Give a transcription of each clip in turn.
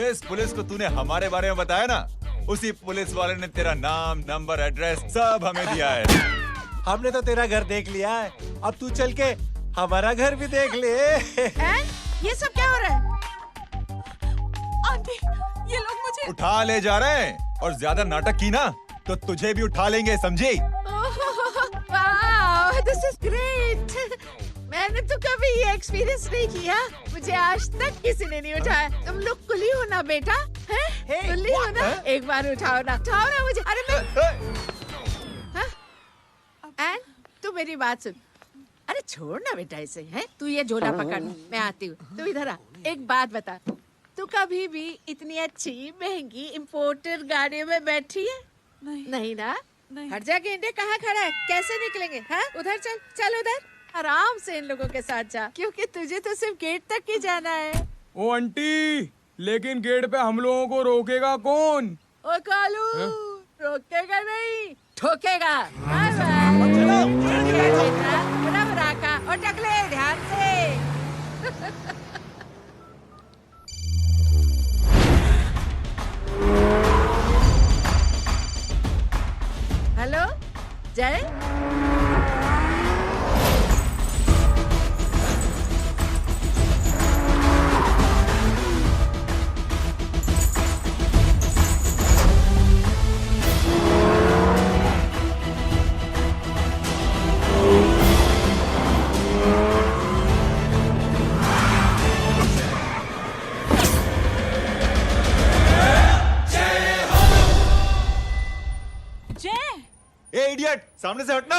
जिस पुलिस को तूने हमारे बारे में बताया ना, उसी पुलिस वाले ने तेरा नाम, नंबर, एड्रेस सब हमें दिया है। हमने तो तेरा घर देख लिया है, अब तू चल के हमारा घर भी देख ले। ये सब क्या हो रहा है? आंटी, ये लोग मुझे उठा ले जा रहे हैं, और ज्यादा नाटक की ना तो तुझे भी उठा लेंगे, समझी? वाह, दिस इज ग्रेट। मैंने तो कभी ये एक्सपीरियंस नहीं किया, मुझे आज तक किसी ने नहीं उठाया। तुम लोग कुली हो ना बेटा, हैं? कुली हो ना? एक बार उठाओ ना मुझे। अरे मैं एन, तू मेरी बात सुन। अरे छोड़ ना बेटा इसे, हैं? तू ये झोला पकड़, मैं आती हूँ। तू इधर आ, एक बात बता, तू कभी भी इतनी अच्छी महंगी इम्पोर्टेड गाड़ी में बैठी है? नहीं ना? नहीं। हट जा गेंडे, कहाँ खड़ा है? कैसे निकलेंगे? हाँ, उधर चल, चल उधर। आराम से इन लोगों के साथ जा, क्योंकि तुझे तो सिर्फ गेट तक ही जाना है। ओ आंटी, लेकिन गेट पे हम लोगों को रोकेगा कौन? ओ कालू, रोकेगा नहीं, ठोकेगा। बराबर आका, और टकले ध्यान से। हेलो जय, ए इडियट, सामने से हटना।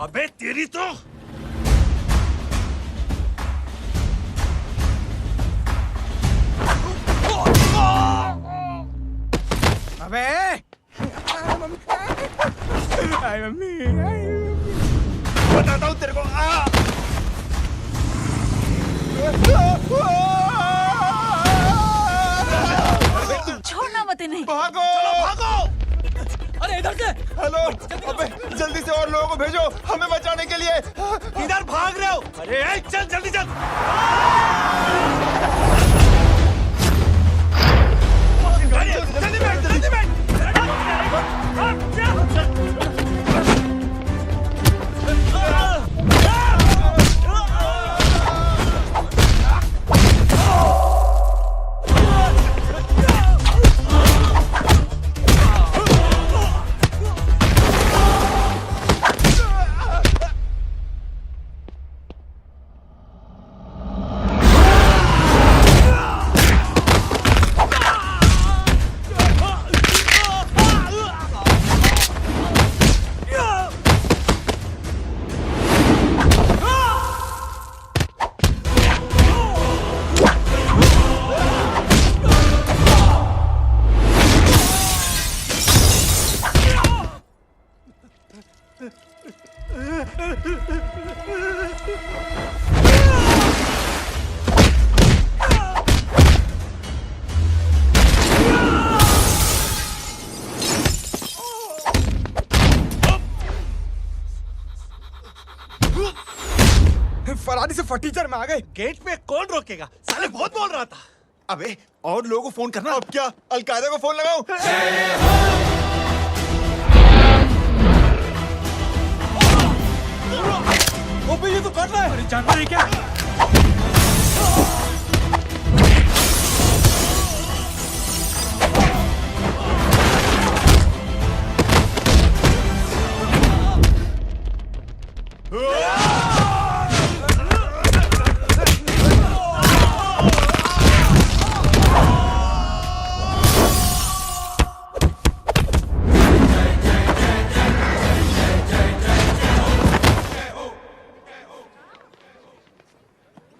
अबे तेरी तो अबे हाय मम्मी, बताता हूँ तेरे को। छोड़ना मत इन्हें। भागो, चलो भागो। अरे इधर से। हेलो, अबे जल्दी से और लोगों को भेजो हमें बचाने के लिए। किधर भाग रहे हो? अरे चल जल्दी चल। जल्दी बैठ, जल्दी बैठ। फरारी से फटीचर में आ गए। गेट पे कौन रोकेगा? साले बहुत बोल रहा था। अबे और लोगों को फोन करना। अब क्या अलकायदा को फोन लगाऊं? ओबे ये तो कर रहा है। अरे जानता है क्या?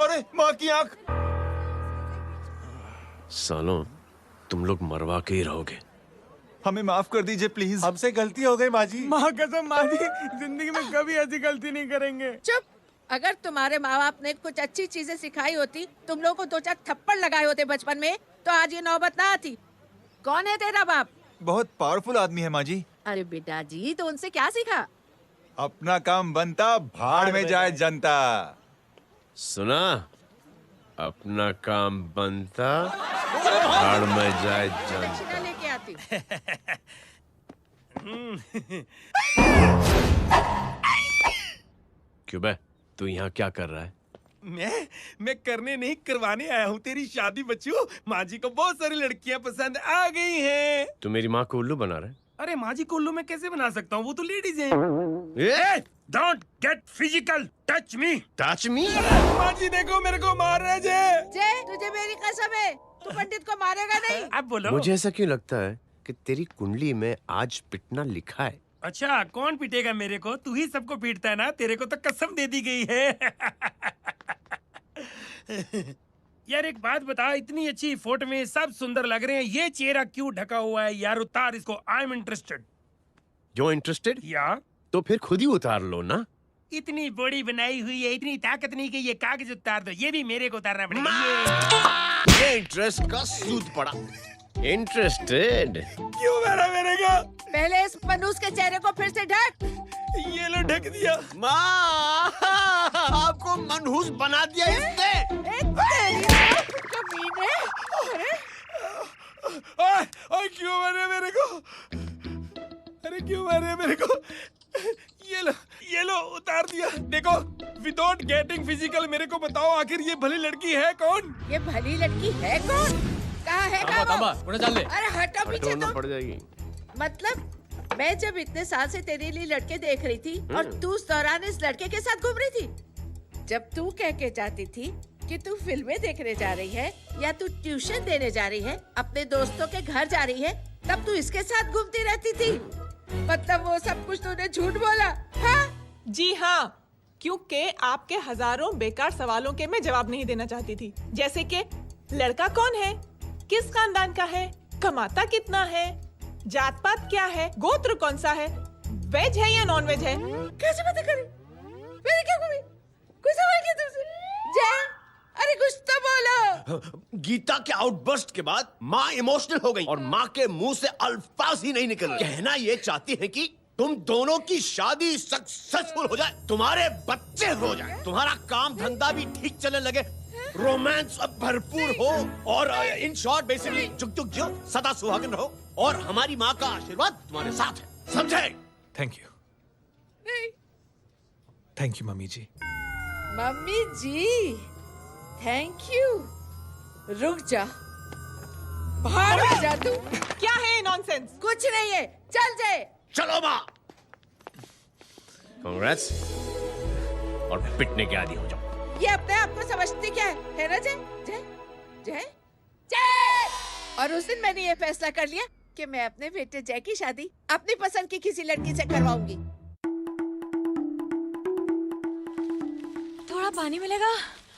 अरे माँ की आंख। सालों, तुम लोग मरवा के ही रहोगे। हमें माफ कर दीजिए प्लीज। हमसे गलती हो गई माँ जी। माँ कसम माँ जी, जिंदगी में कभी ऐसी गलती नहीं करेंगे। चुप। अगर तुम्हारे माँ बाप ने कुछ अच्छी चीजें सिखाई होती, तुम लोगों को 2-4 थप्पड़ लगाए होते बचपन में, तो आज ये नौबत ना आती। कौन है तेरा बाप? बहुत पावरफुल आदमी है माँ जी। अरे बेटा जी, तो उनसे क्या सीखा? अपना काम बनता, भाड़ में जाए जनता। सुना? अपना काम बनता, भाड़ में जाए जनता। दक्षिणा लेके आती हूँ। क्यों बे? तू यहाँ क्या कर रहा है? मैं करने नहीं करवाने आया हूँ तेरी शादी बच्चू। माँ जी को बहुत सारी लड़कियाँ पसंद आ गई हैं। तू मेरी माँ को उल्लू बना रहा है? अरे माँ जी को उल्लू मैं कैसे बना सकता हूँ, वो तो लेडीज हैं। Don't get physical, touch me. Touch me? माँ जी देखो मेरे को मार रहे जय। जय, तुझे मेरी कसम है, तू पंडित को मारेगा नहीं। अब बोलो। मुझे ऐसा क्यों लगता है कि तेरी कुंडली में आज पिटना लिखा है? अच्छा, कौन पीटेगा मेरे को? तू ही सबको पीटता है ना, तेरे को तो कसम दे दी गई है। यार एक बात बता, इतनी अच्छी फोटो में सब सुंदर लग रहे हैं, ये चेहरा क्यों ढका हुआ है? यार उतार इसको, आई एम इंटरेस्टेड। जो इंटरेस्टेड? या तो फिर खुद ही उतार लो ना। इतनी बॉडी बनाई हुई है, इतनी ताकत नहीं कि ये कागज उतार दो, ये भी मेरे को उतारना पड़ेगा। ये इंटरेस्ट का सूद पड़ा। इंटरेस्टेड? क्यों मारा मेरे को? पहले इस मनूस के चेहरे को फिर से ढक। ये लो ढक दिया। माँ, आपको मनहूस बना दिया इसने। कमीने। ओए क्यों मारे मेरे को? अरे क्यों मारे मेरे को? ये लो उतार दिया। देखो, विदाउट गेटिंग फिजिकल मेरे को बताओ, आखिर ये भली लड़की है कौन? ये भली लड़की है कौन? कहाँ है वो? अरे हटो पीछे ढूंढना तो। पड़ जाएगी। मतलब मैं जब इतने साल से तेरे लिए लड़के देख रही थी और तू उस दौरान इस लड़के के साथ घूम रही थी। जब तू कह के जाती थी कि तू फिल्में देखने जा रही है या तू ट्यूशन देने जा रही है, अपने दोस्तों के घर जा रही है, तब तू इसके साथ घूमती रहती थी। मतलब वो सब कुछ तूने झूठ बोला? हाँ? जी हाँ, क्योंकि आपके हजारों बेकार सवालों के मैं जवाब नहीं देना चाहती थी। जैसे कि लड़का कौन है, किस खानदान का है, कमाता कितना है, जात पात क्या है, गोत्र कौन सा है, वेज है या नॉन वेज है। कैसे पता करी? मैंने क्या करी? कोई सवाल किया तुमसे? जय, अरे कुछ तो बोलो। गीता के आउटबर्स्ट के बाद माँ इमोशनल हो गई और माँ के मुंह से अल्फाज ही नहीं निकल रहे। कहना ये चाहती है कि तुम दोनों की शादी सक्सेसफुल हो जाए, तुम्हारे बच्चे हो जाए, तुम्हारा काम धंधा भी ठीक चलने लगे, रोमांस अब भरपूर हो और इन शॉर्ट बेसिकली जुग जुग जियो, सदा सुहागन रहो और हमारी माँ का आशीर्वाद तुम्हारे साथ है। समझे? Thank you. Thank you mummy ji. Mummy ji, thank you. रुक जा, बाहर आ जा तू। क्या है नॉनसेंस? कुछ नहीं है, चल जाए। चलो माँ। कांग्रेस। और पिटने के आदी हो जाओ। ये अपने आप को समझती क्या है ना जय? जय जय जय। और उस दिन मैंने ये फैसला कर लिया कि मैं अपने बेटे जय की शादी अपनी पसंद की किसी लड़की से करवाऊंगी। थोड़ा पानी मिलेगा?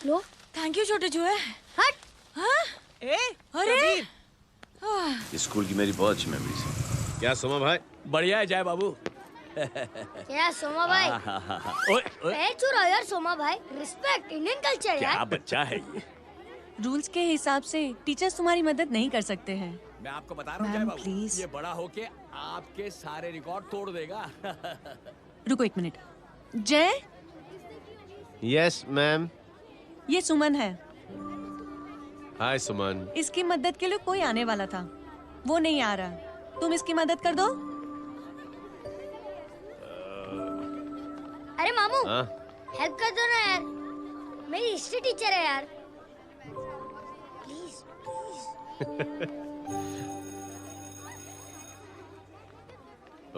लो। थैंक यू छोटे चूहे। हट। हाँ? अरे स्कूल की मेरी बहुत अच्छी मेमोरीज है। क्या सोमा भाई? बढ़िया है जय बाबू। क्या सोमा भाई? पैर छू यार सोमा भाई, रिस्पेक्ट, इंडियन कल्चर यार। क्या बच्चा है ये? रूल्स के हिसाब से टीचर्स तुम्हारी मदद नहीं कर सकते हैं। मैं आपको बता रहा हूँ जय बाबू, प्लीज। ये बड़ा होके आपके सारे रिकॉर्ड तोड़ देगा। रुको एक मिनट। जय, यस मैम। ये सुमन है। हाय सुमन। इसकी मदद के लिए कोई आने वाला था, वो नहीं आ रहा। तुम इसकी मदद कर दो। अरे मामू, हाँ? हेल्प कर दो ना यार, मेरी हिस्ट्री टीचर है यार, please please.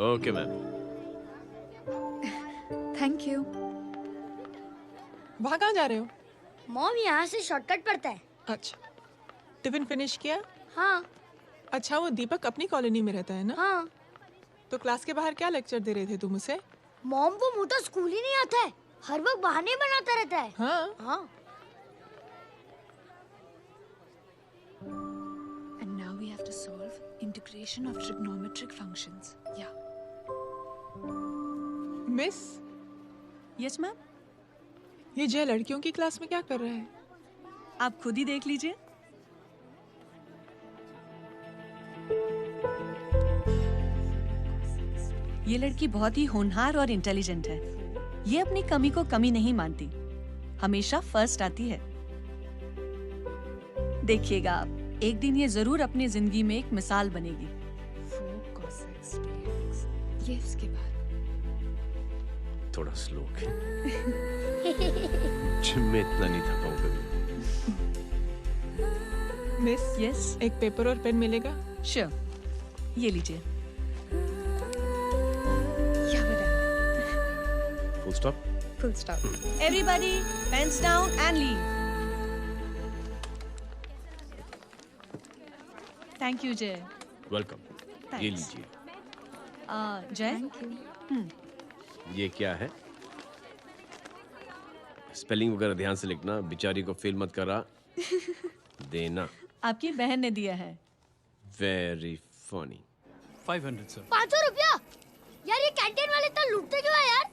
Okay ma'am. Thank you. वहाँ कहाँ जा रहे हो? मॉम यहाँ से शॉर्टकट पड़ता है। अच्छा, टिफिन फिनिश किया? हाँ। अच्छा, वो दीपक अपनी कॉलोनी में रहता है ना? हाँ। तो क्लास के बाहर क्या लेक्चर दे रहे थे तुम उसे? मॉम वो मुँह तो स्कूल ही नहीं आता है, हर वक्त बहाने बनाता रहता है। हाँ। हाँ। And now we have to solve integration of trigonometric functions. Yeah. Miss, Yes ma'am. ये जय लड़कियों की क्लास में क्या कर रहा है? आप खुद ही देख लीजिए। ये लड़की बहुत ही होनहार और इंटेलिजेंट है। ये अपनी कमी को कमी नहीं मानती, हमेशा फर्स्ट आती है। देखिएगा आप, एक दिन ये जरूर अपनी जिंदगी में एक मिसाल बनेगी। ये उसके बाद थोड़ा स्लो जिम में इतना नहीं था पाऊँ कभी। मिस, यस, एक पेपर और पेन मिलेगा? श्योर, ये लीजिए। Full stop. Full stop. Everybody pens down and leave. Thank you Jay. Welcome. ये लीजिए। जय, ये क्या है? स्पेलिंग वगैरह ध्यान से लिखना, बेचारी को फेल मत करा देना। आपकी बहन ने दिया है। Very funny. 500 सर। 500 रुपया? यार ये कैंटीन वाले इतना लूटते क्यों है यार?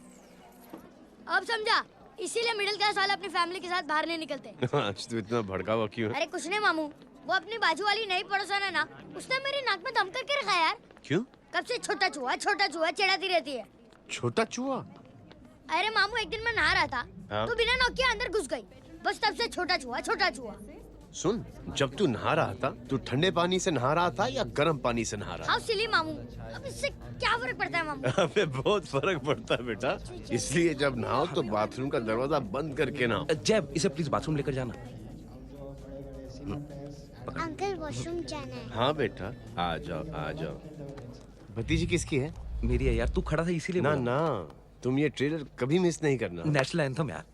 अब समझा, इसीलिए मिडिल क्लास वाले अपनी फैमिली के साथ बाहर नहीं निकलते। आज तो इतना भड़का हुआ क्यों है? अरे कुछ नहीं मामू, वो अपनी बाजू वाली नई पड़ोसन है ना, उसने मेरी नाक में दम करके रखा यार। क्यों? कब से छोटा चूहा चिढ़ाती रहती है। छोटा चूहा? अरे मामू, एक दिन मैं नहा रहा था हाँ? तो बिना नॉक के अंदर घुस गई, बस तब से छोटा चूहा। सुन, जब तू नहा रहा था, तू ठंडे पानी से नहा रहा था या गर्म पानी से नहा रहा हाउ सिली मामू, अब इससे क्या फर्क पड़ता है मामू? अबे बहुत फर्क पड़ता है बेटा, इसलिए जब नहाओ तो बाथरूम का दरवाजा बंद करके नहाओ। जैब, इसे प्लीज बाथरूम लेकर जाना। अंकल वॉशरूम जाना है। हाँ बेटा, आ जाओ आ जाओ। भतीजी किसकी है? मेरी है यार, तू खड़ा था इसीलिए ना बोला। ना, तुम ये ट्रेलर कभी मिस नहीं करना। नेशनल एंथम यार।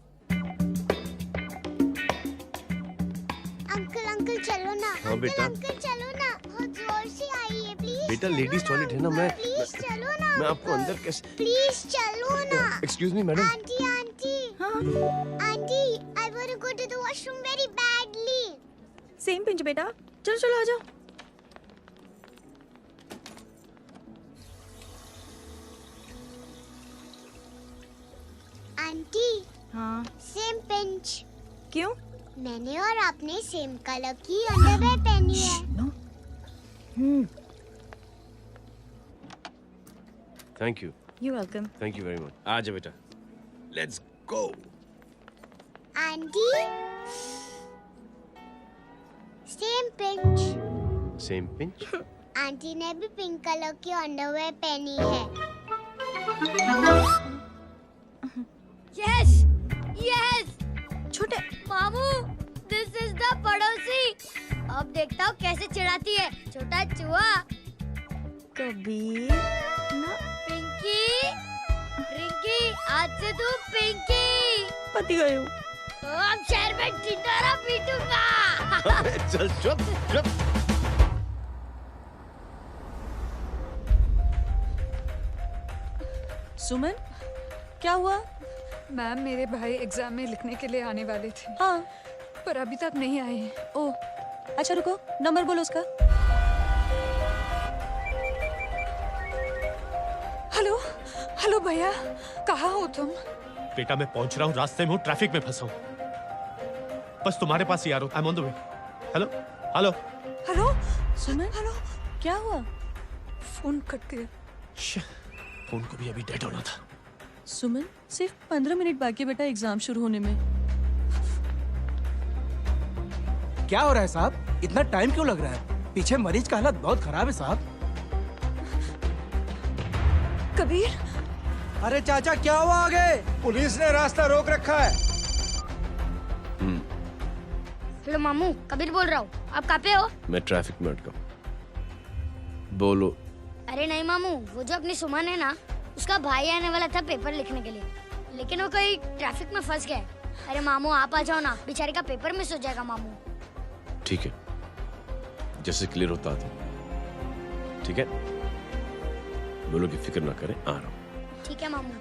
अंकल चलो ना। हाँ बेटा। अंकल चलो ना, बहुत जोर से आई है, प्लीज। बेटा लेडीज टॉयलेट है ना, प्लीज चलो ना। मैं आपको अंदर कैसे? प्लीज चलो ना। Excuse me madam. Aunty I want to go to the washroom very badly. Same pinch बेटा, चलो चलो आ जाओ। आंटी। हाँ। Same pinch. क्यों? मैंने और आपने सेम कलर की अंडरवेयर पहनी है। Thank you. You welcome. Thank you very much. आ जाओ बेटा, let's go. Aunty. Same pinch. Same pinch? Aunty ने भी पिंक कलर की अंडरवेयर पहनी है। Yes yes. छोटे मामू, दिस इज द पड़ोसी। अब देखता हूँ कैसे चिढ़ाती है छोटा चूहा। कबीर ना। पिंकी, रिंकी, आज से तू पिंकी। पति गए हो। तो अब शहर में ढिंढोरा पीटूंगा। चल चुप चुप। सुमन, क्या हुआ? मैम, मेरे भाई एग्जाम में लिखने के लिए आने वाले थे। हाँ, पर अभी तक नहीं आए हैं। ओह, अच्छा रुको, नंबर बोलो उसका। हेलो हेलो भैया, कहाँ हो तुम? बेटा मैं पहुंच रहा हूँ, रास्ते में हूँ, ट्रैफिक में फंसा हूँ, बस तुम्हारे पास ही आ रहा हूँ। I am on the way. Hello hello hello Suman, hello, क्या हुआ? फोन कट गया। फोन को भी अभी डेड होना था। सुमन, सिर्फ 15 मिनट बाकी बेटा एग्जाम शुरू होने में। क्या हो रहा है साहब? इतना टाइम क्यों लग रहा है? पीछे मरीज का हालत बहुत खराब है साहब। कबीर। अरे चाचा क्या हुआ आगे? पुलिस ने रास्ता रोक रखा है। हेलो मामू, कबीर बोल रहा हूँ। आप कहाँ पे हो? मैं ट्रैफिक में अटका। बोलो। अरे नहीं मामू, वो जो अपनी सुमन है ना, उसका भाई आने वाला था पेपर लिखने के लिए, लेकिन वो कहीं ट्रैफिक में फंस गया। अरे मामू आप आ जाओ ना, बेचारे का पेपर मिस हो जाएगा मामू। ठीक है, जैसे क्लियर होता था। ठीक है, बोलो कि फिक्र ना करें, आ रहा हूँ। ठीक है मामू।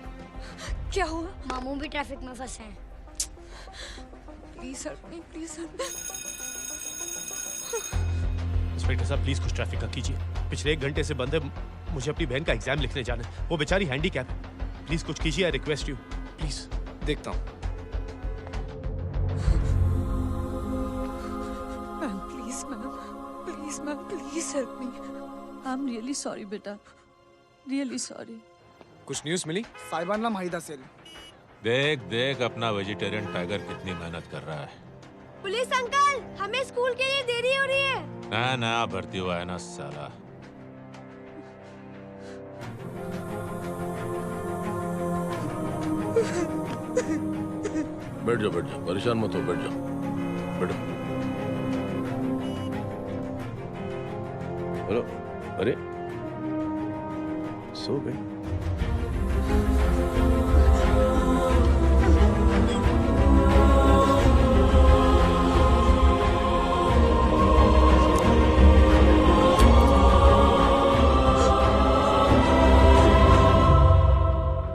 क्या हुआ? मामू भी ट्रैफिक में फंसे हैं। Please help me, please help. Inspector साहब प्लीज कुछ ट्रैफिक का कीजिए, पिछले 1 घंटे से बंद है, मुझे अपनी बहन का एग्जाम लिखने जाना है, वो बेचारी हैंडीकैप है, प्लीज कुछ कीजिए, आई रिक्वेस्ट यू प्लीज। देखता हूँ। Ma'am please ma'am, please help me. I am really sorry बेटा, रियली सॉरी। कुछ न्यूज़ मिली? साहिबाना माहिदा सेल। देख देख अपना वेजिटेरियन टाइगर कितनी मेहनत कर रहा है। पुलिस अंकल, हमें स्कूल के लिए देरी हो रही है। नया नया भर्ती हुआ है ना साला। बैठ जाओ, परेशान मत हो, बैठ जाओ, बैठो। हेलो, अरे सो गए?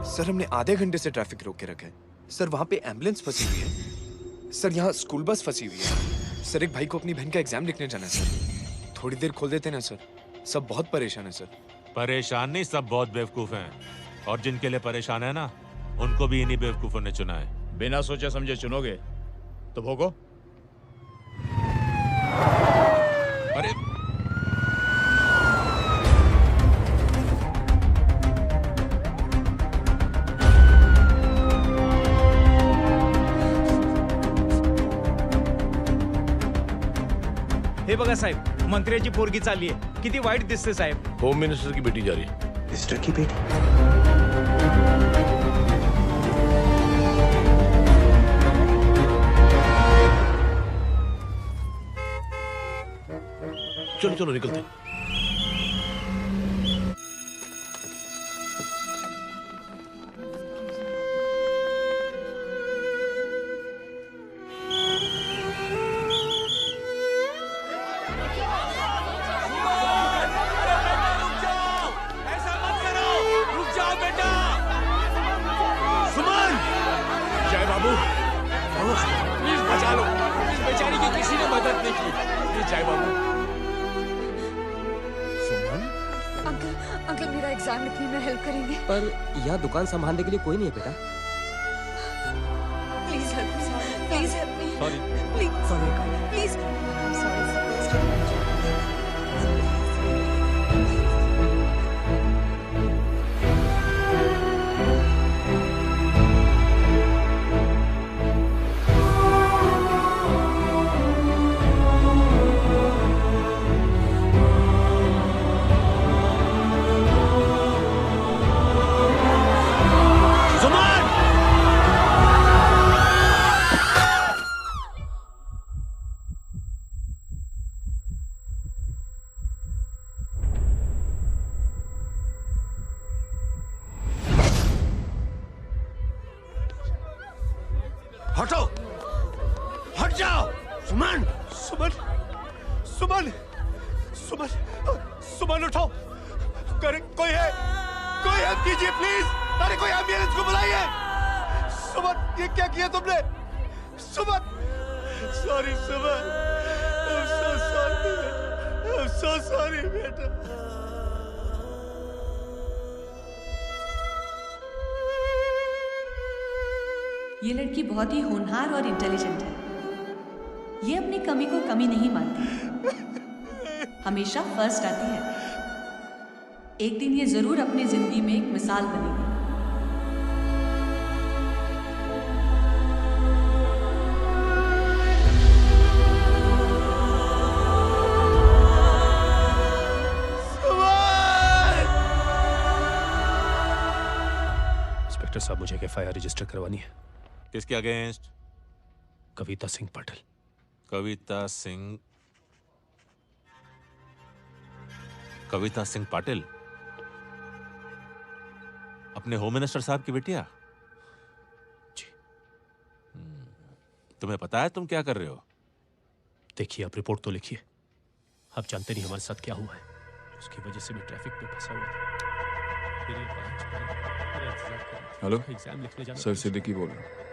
सर हमने आधे घंटे से ट्रैफिक रोक के रखा है। सर वहाँ पे एम्बुलेंस फंसी हुई है। सर यहाँ स्कूल बस फंसी हुई है। सर एक भाई को अपनी बहन का एग्जाम लिखने जाना है सर। थोड़ी देर खोल देते ना सर। सब बहुत परेशान है सर। परेशान नहीं, सब बहुत बेवकूफ हैं। और जिनके लिए परेशान है ना, उनको भी इन्हीं बेवकूफों ने चुना है। बिना सोचे समझे चुनोगे तो भोगो। अरे हे बघा साहेब, मंत्र्याची पोरगी चालली आहे. किती वाईट दिसते साहेब. होम मिनिस्टर की बेटी जा रही है। मिनिस्टर की बेटी? चलो चलो निकलते हैं। अंकल मेरा एग्जाम लिखने में हेल्प करेंगे? पर यहाँ दुकान संभालने के लिए कोई नहीं है बेटा। Please help me, please help me. Sorry please sorry please. हटो, हट जाओ। सुमन, सुमन, सुमन, सुमन, सुमन उठो। कोई है? कोई हेल्प कीजिए प्लीज। अरे कोई एम्बुलेंस को बुलाइए। सुमन, ये क्या किया तुमने? Suman, sorry Suman, I'm so sorry, I'm so sorry बेटा। ये लड़की बहुत ही होनहार और इंटेलिजेंट है। ये अपनी कमी को कमी नहीं मानती, हमेशा फर्स्ट आती है। एक दिन ये जरूर अपनी जिंदगी में एक मिसाल बनेगी। इंस्पेक्टर साहब, मुझे एफआईआर रजिस्टर करवानी है। किसके अगेंस्ट? कविता सिंह पाटिल। कविता सिंह पाटिल अपने होम मिनिस्टर साहब की बेटिया? जी। तुम्हें पता है तुम क्या कर रहे हो? देखिए, आप रिपोर्ट तो लिखिए। आप जानते नहीं हमारे साथ क्या हुआ है। उसकी वजह से मैं ट्रैफिक में फंसा हुआ था। फिर ये हेलो एग्जाम लिखने जाना। सर सिद्दीकी बोल रहा हूँ।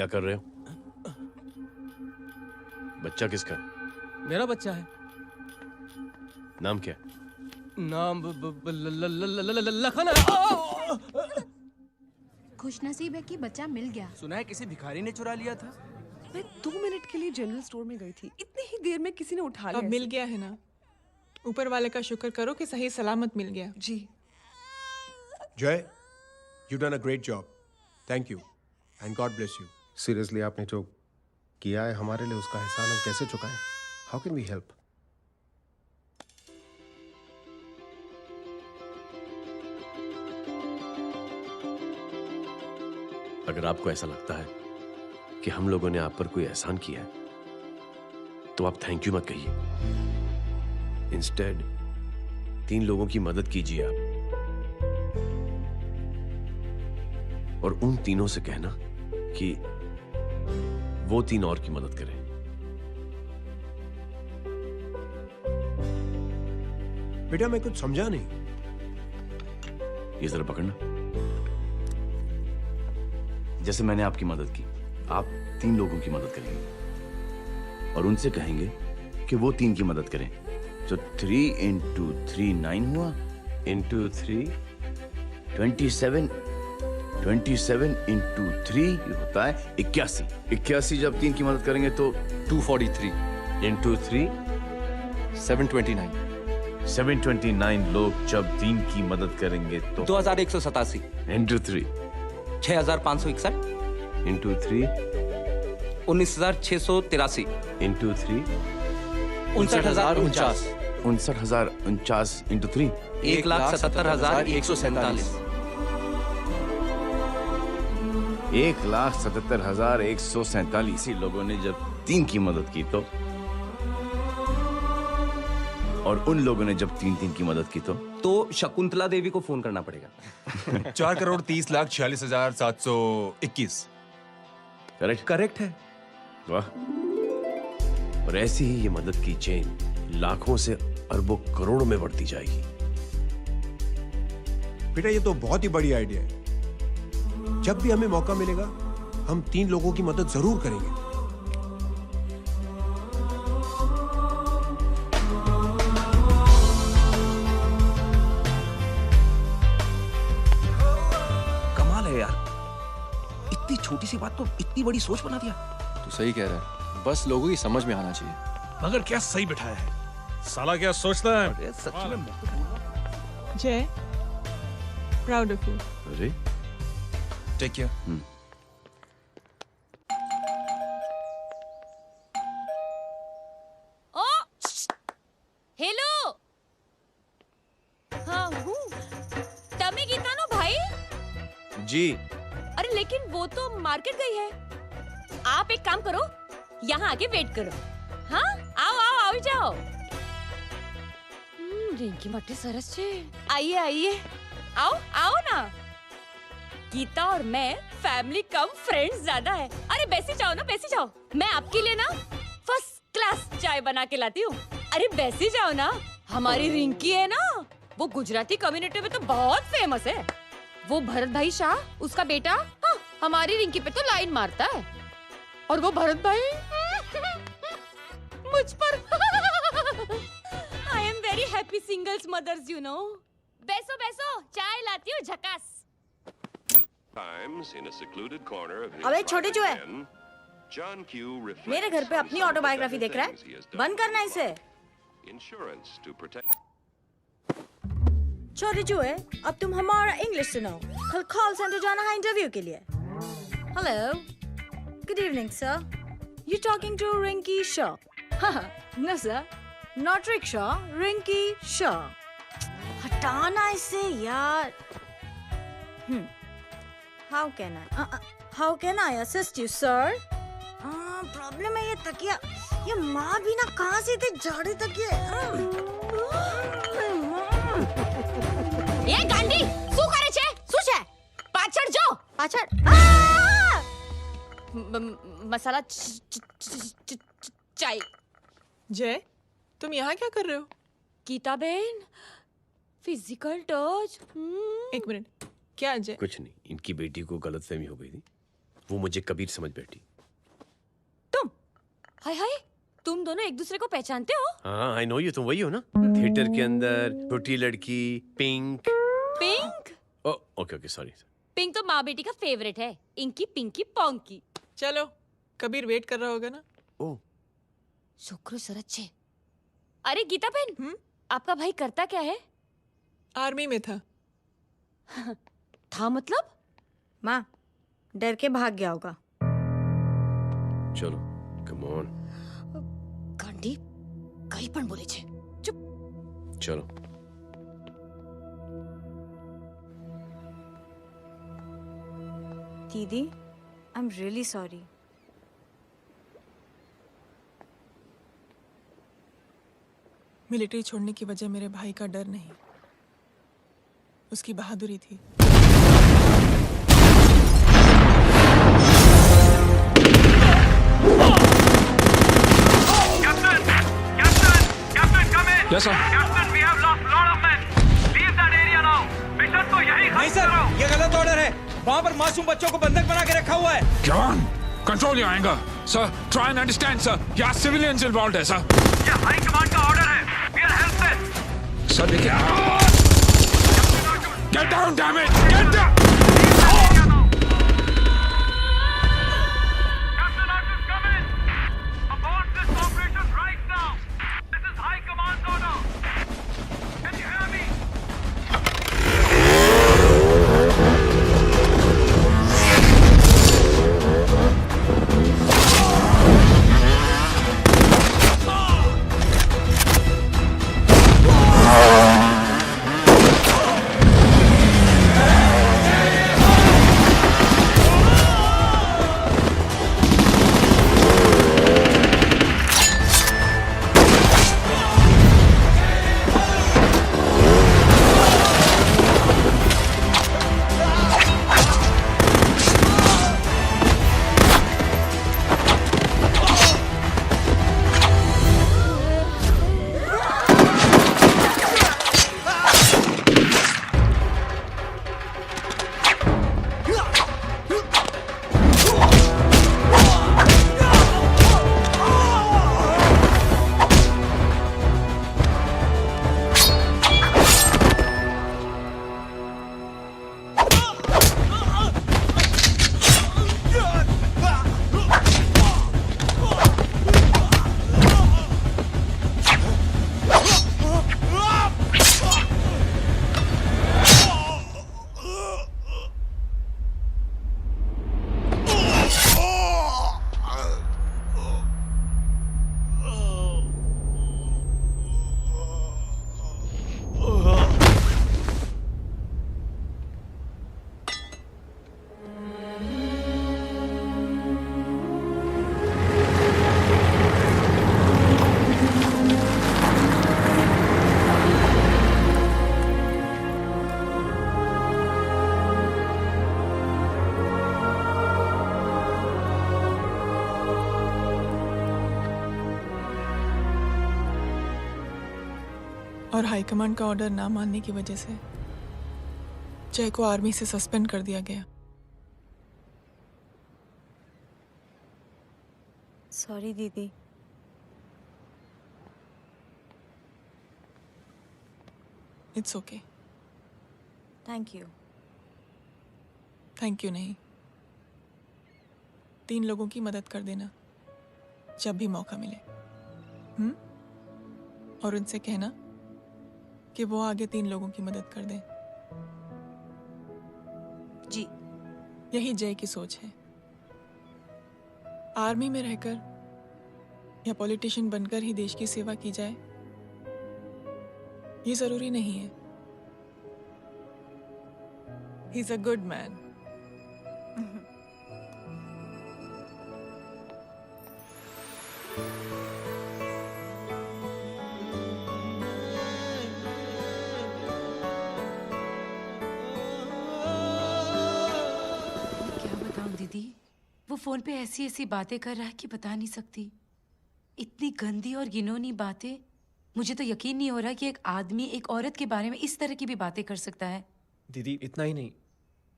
क्या कर रहे हो? बच्चा किसका है? मेरा बच्चा है। नाम क्या है? नाम लखन है। खुशनसीब है कि बच्चा मिल गया। सुना है किसी भिखारी ने चुरा लिया था। मैं 2 मिनट के लिए जनरल स्टोर में गई थी, इतनी ही देर में किसी ने उठा लिया। अब मिल गया है ना, ऊपर वाले का शुक्र करो कि सही सलामत मिल गया। जी। जय, you done a great job. Thank you and God bless you. Seriously आपने जो किया है हमारे लिए, उसका एहसान हम कैसे चुकाएं? How can we help? अगर आपको ऐसा लगता है कि हम लोगों ने आप पर कोई एहसान किया है, तो आप थैंक यू मत कहिए। इंस्टेड 3 लोगों की मदद कीजिए आप, और उन तीनों से कहना कि वो 3 और की मदद करें। बेटा मैं कुछ समझा नहीं। ये जरा पकड़ना। जैसे मैंने आपकी मदद की, आप 3 लोगों की मदद करेंगे और उनसे कहेंगे कि वो 3 की मदद करें। तो 3 into 3 9 हुआ, into 3 27, 27 into 3 ये होता है 81। 81 जब 3 की मदद करेंगे तो 243 into 3 729 729 लोग जब 3 की मदद करेंगे तो 2187 into 3 6561 into 3 19683 into 3 59049 59049 into 3 1,77,147 1,77,147 लोगों ने जब 3 की मदद की तो, और उन लोगों ने जब 3 की मदद की तो शकुंतला देवी को फोन करना पड़ेगा। 4,30,46,721। करेक्ट है। वाह। और ऐसी ही ये मदद की चेन लाखों से अरबों करोड़ों में बढ़ती जाएगी। बेटा ये तो बहुत ही बड़ी आइडिया है। जब भी हमें मौका मिलेगा हम 3 लोगों की मदद जरूर करेंगे। कमाल है यार, इतनी छोटी सी बात को इतनी बड़ी सोच बना दिया। तू सही कह रहा है, बस लोगों की समझ में आना चाहिए। मगर क्या सही बिठाया है, साला क्या सोचता है। सच में जय, प्राउड ऑफ यू। अरे टेक केयर। ओ हेलो, हाँ हूँ। तमे गीता नो भाई जी। अरे लेकिन वो तो मार्केट गई है। आप एक काम करो, यहाँ आके वेट करो। हाँ आओ आओ आओ जाओ। रिंकी मट्टी सरस छे। आइए आइए, आओ आओ ना। गीता और मैं फैमिली कम फ्रेंड्स ज्यादा है। अरे बैसी जाओ ना, बैसी जाओ। मैं आपके लिए ना फर्स्ट क्लास चाय बना के लाती हूँ। अरे बैसी जाओ ना। हमारी रिंकी है ना, वो गुजराती कम्युनिटी में तो बहुत फेमस है। वो भरत भाई शाह, उसका बेटा, हाँ, हमारी रिंकी पे तो लाइन मारता है। और वो भरत भाई मुझ पर I am very happy singles mothers you know. बैसो बैसो, चाय लाती हूँ झकास। अबे छोटे जो है, मेरे घर पे अपनी ऑटोबायोग्राफी देख रहा है, बंद करना इसे। छोटे जो है, अब तुम हमारा इंग्लिश सुनो। कल कॉल सेंटर जाना है इंटरव्यू के लिए। Hello, good evening sir, you talking to Rinki Shaw? No sir, not rickshaw, Rinki Shaw. हटाना इसे यार। How can I assist you, sir? Problem है ये तकिया, ये माँ भी ना कहाँ से थे जाड़े तकिए। ये गांडी, શું કરે છે? શું છે? પાછળ જો, પાછળ। मसाला चाय। जय, तुम यहाँ क्या कर रहे हो? गीता बहन, फिजिकल टच। एक मिनट, क्या जय? कुछ नहीं, इनकी बेटी को गलतफहमी हो गई थी, वो मुझे कबीर समझ बैठी। हाय हाय, तुम दोनों एक दूसरे को पहचानते हो? हाँ, आई नो यू, तुम वही हो ना? थिएटर के अंदर छोटी लड़की pink. Pink? Okay okay, sorry. Pink तो माँ बेटी का फेवरेट है, इंकी पिंकी पोंकी। चलो, कबीर वेट कर रहा होगा ना? ओह, शुक्र सरच्चे। अरे गीता बहन, आपका भाई करता क्या है? आर्मी में था। था मतलब? माँ, डर के भाग गया होगा। चलो, कम ऑन। गांडी, कहीं पण बोले छे। चुप। चलो। दीदी, I am really sorry. Military छोड़ने की वजह मेरे भाई का डर नहीं, उसकी बहादुरी थी। Yes, sir. Captain, we have lost lot of men. Leave that area now. Mission तो यही खत्म नहीं सर, ये गलत ऑर्डर है। वहाँ पर मासूम बच्चों को बंधक बना के रखा हुआ है। John, control your anger. Sir, try and understand, sir. यहाँ civilians involved है, sir. ये हाई कमांड का ऑर्डर है। We are helpless. Sir, देखिए। Get down, damn it! Get down! और हाईकमांड का ऑर्डर ना मानने की वजह से जय को आर्मी से सस्पेंड कर दिया गया। सॉरी दीदी। It's okay. Thank you. Thank you नहीं, 3 लोगों की मदद कर देना जब भी मौका मिले। और उनसे कहना कि वो आगे 3 लोगों की मदद कर दें। जी। यही जय की सोच है। आर्मी में रहकर या पॉलिटिशियन बनकर ही देश की सेवा की जाए, ये जरूरी नहीं है। He is a good man. वो फोन पे ऐसी ऐसी बातें कर रहा है कि बता नहीं सकती। इतनी गंदी और घिनौनी बातें। मुझे तो यकीन नहीं हो रहा कि एक आदमी एक औरत के बारे में इस तरह की भी बातें कर सकता है। दीदी इतना ही नहीं,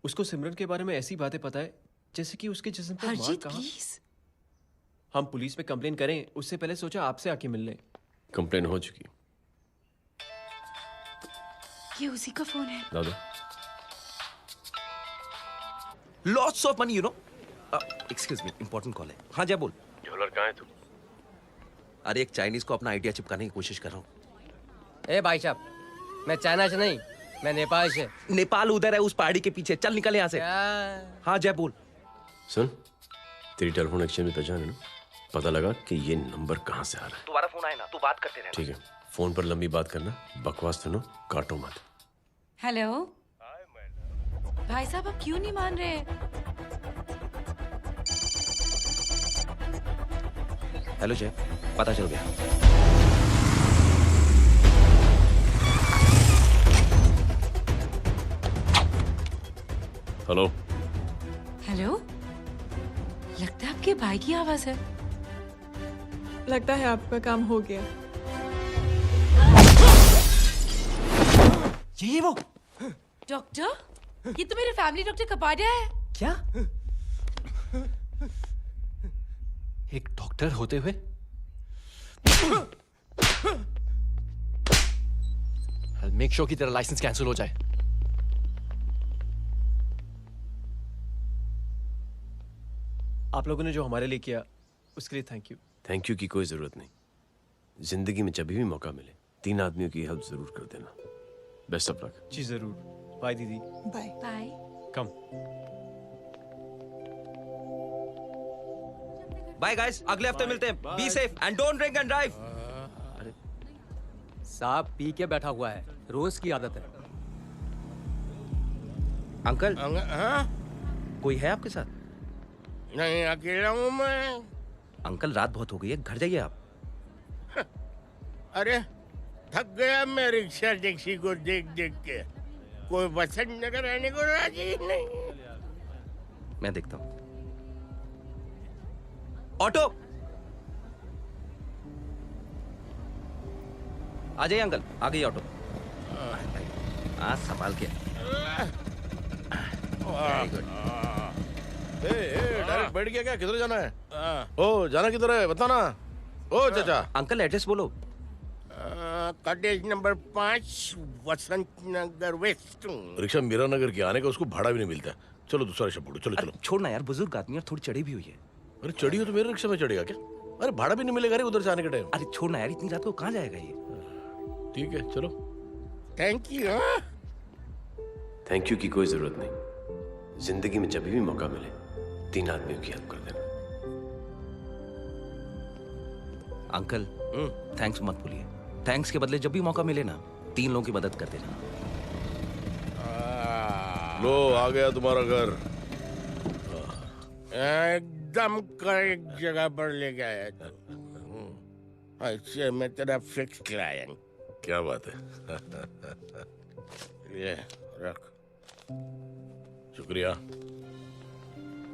उसको सिमरन के बारे में ऐसी बातें पता है जैसे कि उसके जिस्म पर मार हरजीत कहाँ? प्लीज। हम पुलिस में कंप्लेन करें उससे पहले सोचा आपसे आके मिल लें। कंप्लेन हो चुकी। ये उसी का फोन है। दादा lots of money you know. Excuse me, important call है। हाँ जय बोल। ज्वेलर कहाँ है तू? अरे एक चाइनीज को अपना आइडिया चिपकाने की कोशिश कर रहा हूँ। ए भाई साहब, मैं चाइना से नहीं, मैं नेपाल से। नेपाल उधर है उस पहाड़ी के पीछे, चल निकल यहाँ से। हाँ जय बोल। सुन, तेरी टेलीफोन एक्सचेंज में पहचान है ना? पता लगा कि ये नंबर कहाँ से आ रहा है। तुम्हारा फोन आए ना, तू बात करते रहे। ठीक है, फोन पर लंबी बात करना, बकवास सुनो, काटो मत। हेलो भाई साहब, आप क्यों नहीं मान रहे? हेलो जय, पता चल गया। हेलो हेलो, लगता है आपके भाई की आवाज है। लगता है आपका काम हो गया। ये वो डॉक्टर, ये तो मेरे फैमिली डॉक्टर कपाडिया है। क्या? एक डॉक्टर होते हुए? I'll make sure कि तेरा लाइसेंस कैंसिल हो जाए। आप लोगों ने जो हमारे लिए किया उसके लिए थैंक यू। थैंक यू की कोई जरूरत नहीं। जिंदगी में जब भी मौका मिले 3 आदमियों की हेल्प जरूर कर देना। Best of luck. जी जरूर। बाय दीदी। Bye bye. Come. Bye guys, अगले हफ्ते मिलते हैं। Be safe and don't drink and drive. साहब पी के बैठा हुआ है, रोज की आदत है। अंकल हाँ? कोई है आपके साथ? नहीं, अकेला हूँ मैं। अंकल रात बहुत हो गई है, घर जाइए आप। अरे थक गया मैं रिक्शा टैक्सी को देख देख के। कोई वसंत नगर आने को राजी नहीं। मैं देखता हूँ। ऑटो आ जाइए अंकल, आ गई ऑटो। हाँ संभाल के। Very good. डायरेक्ट बैठ गया क्या? किधर जाना है? ओ जाना किधर है बता ना। ओ चाचा। अंकल एड्रेस बोलो। कॉटेज नंबर 5 वसंत नगर वेस्ट। रिक्शा मीरा नगर के आने का उसको भाड़ा भी नहीं मिलता। चलो दूसरा रिक्शा पकड़ो। चलो चलो। छोड़ना यार, बुजुर्ग आदमी और थोड़ी चढ़ी भी हुई है। अरे चढ़ी हो तो मेरे रिक्शा में चढ़ेगा क्या? अरे भाड़ा भी नहीं मिलेगा रे उधर से आने के टाइम। अरे छोड़ना यार, इतनी रात को कहाँ जाएगा ये? ठीक है चलो। Thank you. थैंक यू की कोई जरूरत नहीं। जिंदगी में जब भी मौका मिले 3 आदमियों की हेल्प कर देना। अंकल थैंक्स मत भूलिए। थैंक्स के बदले जब भी मौका मिले ना 3 लोगों की मदद कर देना। लो आ गया तुम्हारा घर। एकदम करेक्ट जगह पर ले गया तू। अच्छा मैं तेरा फिक्स क्लाइंट। क्या बात है। ये रख। शुक्रिया।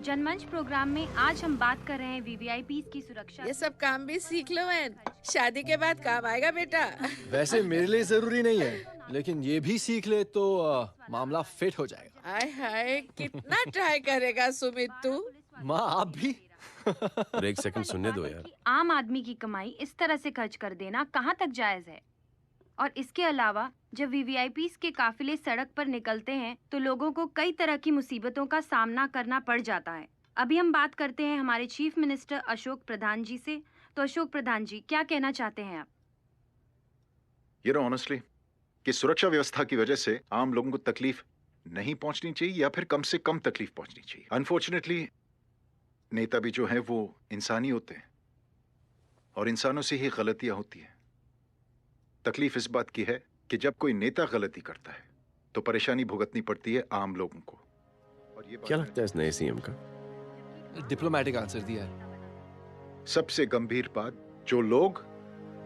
जनमंच प्रोग्राम में आज हम बात कर रहे हैं वीवीआईपी की सुरक्षा। ये सब काम भी सीख लो मैन, शादी के बाद काम आएगा बेटा। वैसे मेरे लिए जरूरी नहीं है, लेकिन ये भी सीख ले तो मामला फिट हो जाएगा। हाय हाय, कितना ट्राई करेगा सुमित तू? माँ आप भी। अरे 1 सेकंड सुनने दो यार। आम आदमी की कमाई इस तरह से खर्च कर देना कहाँ तक जायज है? और इसके अलावा जब वीवीआईपीज़ के काफिले सड़क पर निकलते हैं तो लोगों को कई तरह की मुसीबतों का सामना करना पड़ जाता है। अभी हम बात करते हैं हमारे चीफ मिनिस्टर अशोक प्रधान जी से। तो अशोक प्रधान जी, क्या कहना चाहते हैं आप? You know honestly कि सुरक्षा व्यवस्था की वजह से आम लोगों को तकलीफ नहीं पहुंचनी चाहिए या फिर कम से कम तकलीफ पहुंचनी चाहिए। अनफॉर्चुनेटली नेता भी जो हैं वो इंसानी होते हैं और इंसानों से ही गलतियां होती हैं। तकलीफ इस बात की है कि जब कोई नेता गलती करता है तो परेशानी भुगतनी पड़ती है आम लोगों को। और ये क्या लगता है इस नए सीएम का? डिप्लोमेटिक आंसर दिया है। सबसे गंभीर बात, जो लोग